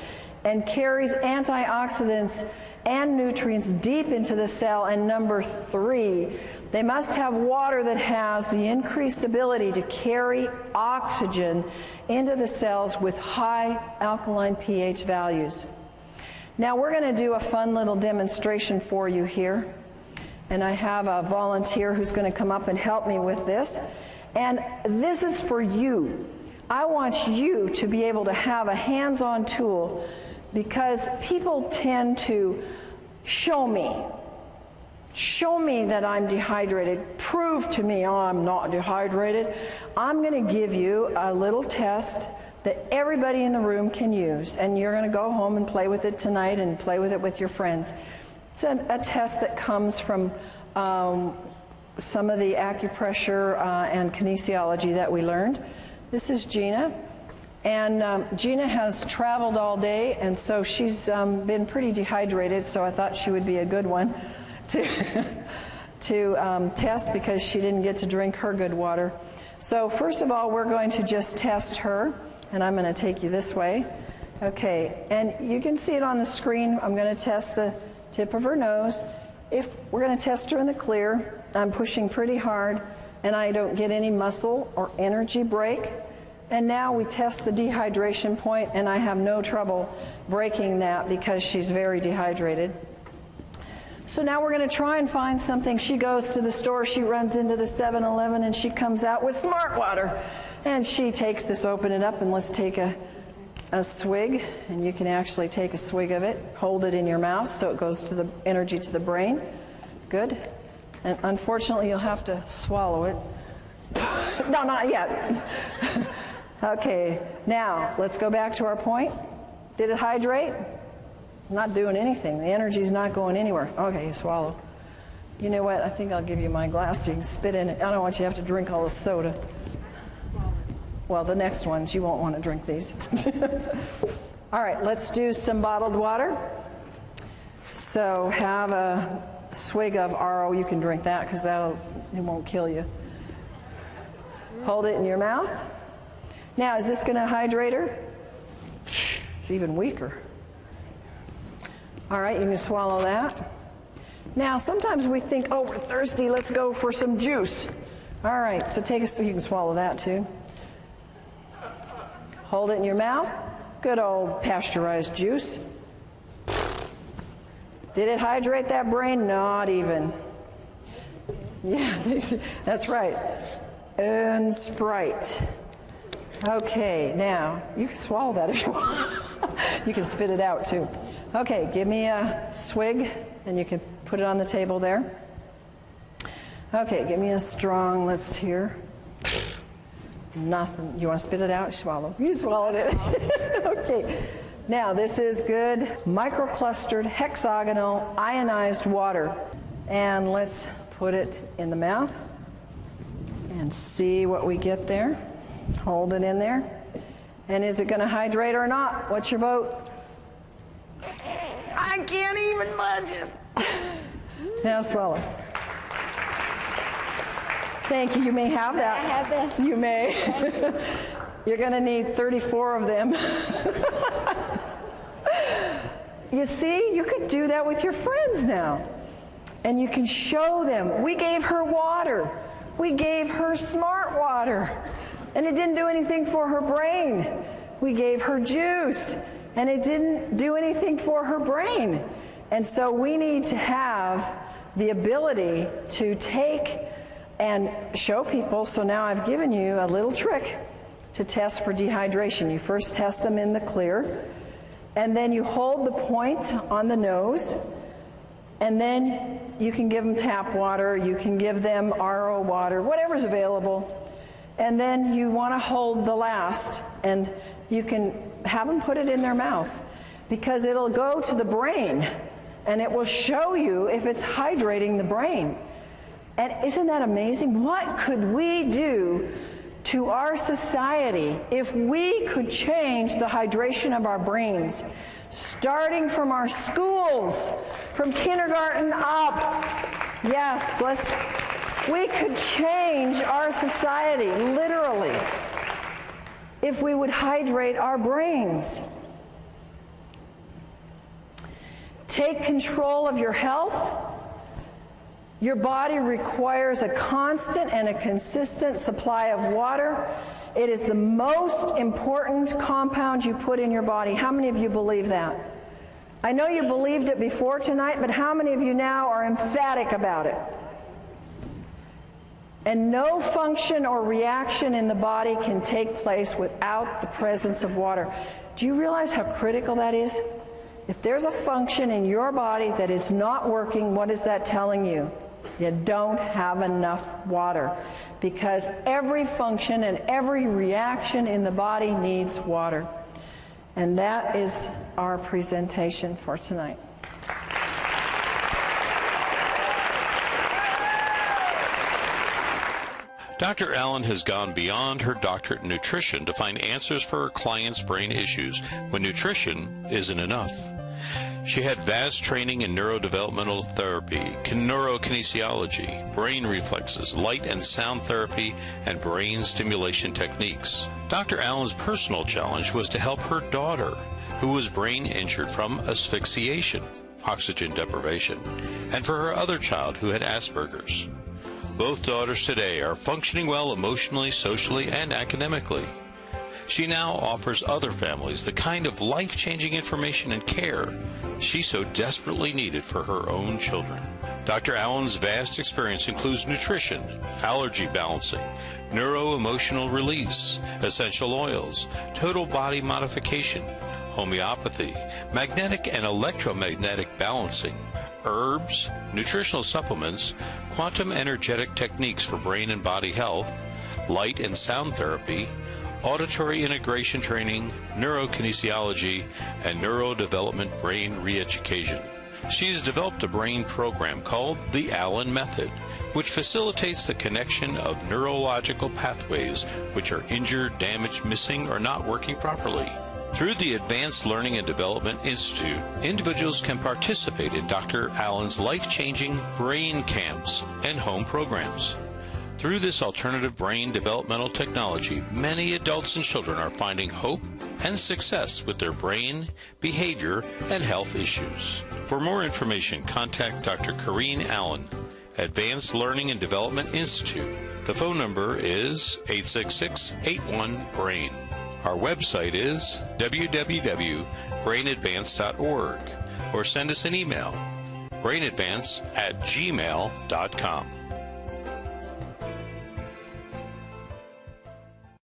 and carries antioxidants and nutrients deep into the cell. And number 3, they must have water that has the increased ability to carry oxygen into the cells with high alkaline pH values. Now we're going to do a fun little demonstration for you here. And I have a volunteer who's going to come up and help me with this. And this is for you. I want you to be able to have a hands-on tool because people tend to show me that I'm dehydrated. Prove to me, oh, I'm not dehydrated. I'm going to give you a little test that everybody in the room can use, and you're going to go home and play with it tonight and play with it with your friends. It's a test that comes from some of the acupressure and kinesiology that we learned. This is Gina, and Gina has traveled all day, and so she's been pretty dehydrated, so I thought she would be a good one to test because she didn't get to drink her good water. So first of all, we're going to just test her. And I'm going to take you this way. Okay, and you can see it on the screen. I'm going to test the tip of her nose. If we're going to test her in the clear, I'm pushing pretty hard, and I don't get any muscle or energy break. And now we test the dehydration point, and I have no trouble breaking that because she's very dehydrated. So now we're going to try and find something. She goes to the store, she runs into the 7-Eleven, and she comes out with Smart Water. And she takes this, open it up, and let's take a swig. And you can actually take a swig of it, hold it in your mouth so it goes to the energy to the brain. Good. And unfortunately, you'll have to swallow it. No, not yet. Okay, now let's go back to our point. Did it hydrate? Not doing anything. The energy's not going anywhere. Okay, you swallow. You know what? I think I'll give you my glass so you can spit in it. I don't want you to have to drink all the soda. Well, the next ones, you won't want to drink these. All right, let's do some bottled water. So have a swig of RO. You can drink that because it won't kill you. Hold it in your mouth. Now, is this going to hydrate her? It's even weaker. All right, you can swallow that. Now, sometimes we think, oh, we're thirsty, let's go for some juice. All right, so you can swallow that too. Hold it in your mouth. Good old pasteurized juice. Did it hydrate that brain? Not even. Yeah, that's right. And Sprite. Okay, now, you can swallow that if you want. You can spit it out too. Okay, give me a swig, and you can put it on the table there. Okay, give me a strong, let's hear. Nothing. You want to spit it out? Swallow. You swallowed it. Okay. Now, this is good microclustered hexagonal ionized water. And let's put it in the mouth and see what we get there. Hold it in there. And is it going to hydrate or not? What's your vote? I can't even budge it. Now swallow. Thank you. You may have that. I have this. You may. You're going to need 34 of them. You see, you could do that with your friends now. And you can show them. We gave her water. We gave her smart water. And it didn't do anything for her brain. We gave her juice. And it didn't do anything for her brain. And so we need to have the ability to take and show people. So now I've given you a little trick to test for dehydration. You first test them in the clear, and then you hold the point on the nose, and then you can give them tap water, you can give them RO water, whatever's available. And then you want to hold the last, and you can have them put it in their mouth, because it'll go to the brain, and it will show you if it's hydrating the brain. And isn't that amazing? What could we do to our society if we could change the hydration of our brains, starting from our schools, from kindergarten up? Yes, we could change our society, literally, if we would hydrate our brains. Take control of your health. Your body requires a constant and a consistent supply of water. It is the most important compound you put in your body. How many of you believe that? I know you believed it before tonight, but how many of you now are emphatic about it? And no function or reaction in the body can take place without the presence of water. Do you realize how critical that is? If there's a function in your body that is not working, what is that telling you? You don't have enough water, because every function and every reaction in the body needs water. And that is our presentation for tonight. Dr. Allen has gone beyond her doctorate in nutrition to find answers for her clients' brain issues when nutrition isn't enough. She had vast training in neurodevelopmental therapy, neurokinesiology, brain reflexes, light and sound therapy, and brain stimulation techniques. Dr. Allen's personal challenge was to help her daughter, who was brain injured from asphyxiation, oxygen deprivation, and for her other child who had Asperger's. Both daughters today are functioning well emotionally, socially, and academically. She now offers other families the kind of life-changing information and care she so desperately needed for her own children. Dr. Allen's vast experience includes nutrition, allergy balancing, neuro-emotional release, essential oils, total body modification, homeopathy, magnetic and electromagnetic balancing, herbs, nutritional supplements, quantum energetic techniques for brain and body health, light and sound therapy, auditory integration training, neurokinesiology, and neurodevelopment brain re-education. She's developed a brain program called the Allen Method, which facilitates the connection of neurological pathways which are injured, damaged, missing, or not working properly. Through the Advanced Learning and Development Institute, individuals can participate in Dr. Allen's life-changing brain camps and home programs. Through this alternative brain developmental technology, many adults and children are finding hope and success with their brain, behavior, and health issues. For more information, contact Dr. Corinne Allen, Advanced Learning and Development Institute. The phone number is 866-81-BRAIN. Our website is www.brainadvance.org, or send us an email, brainadvance@gmail.com.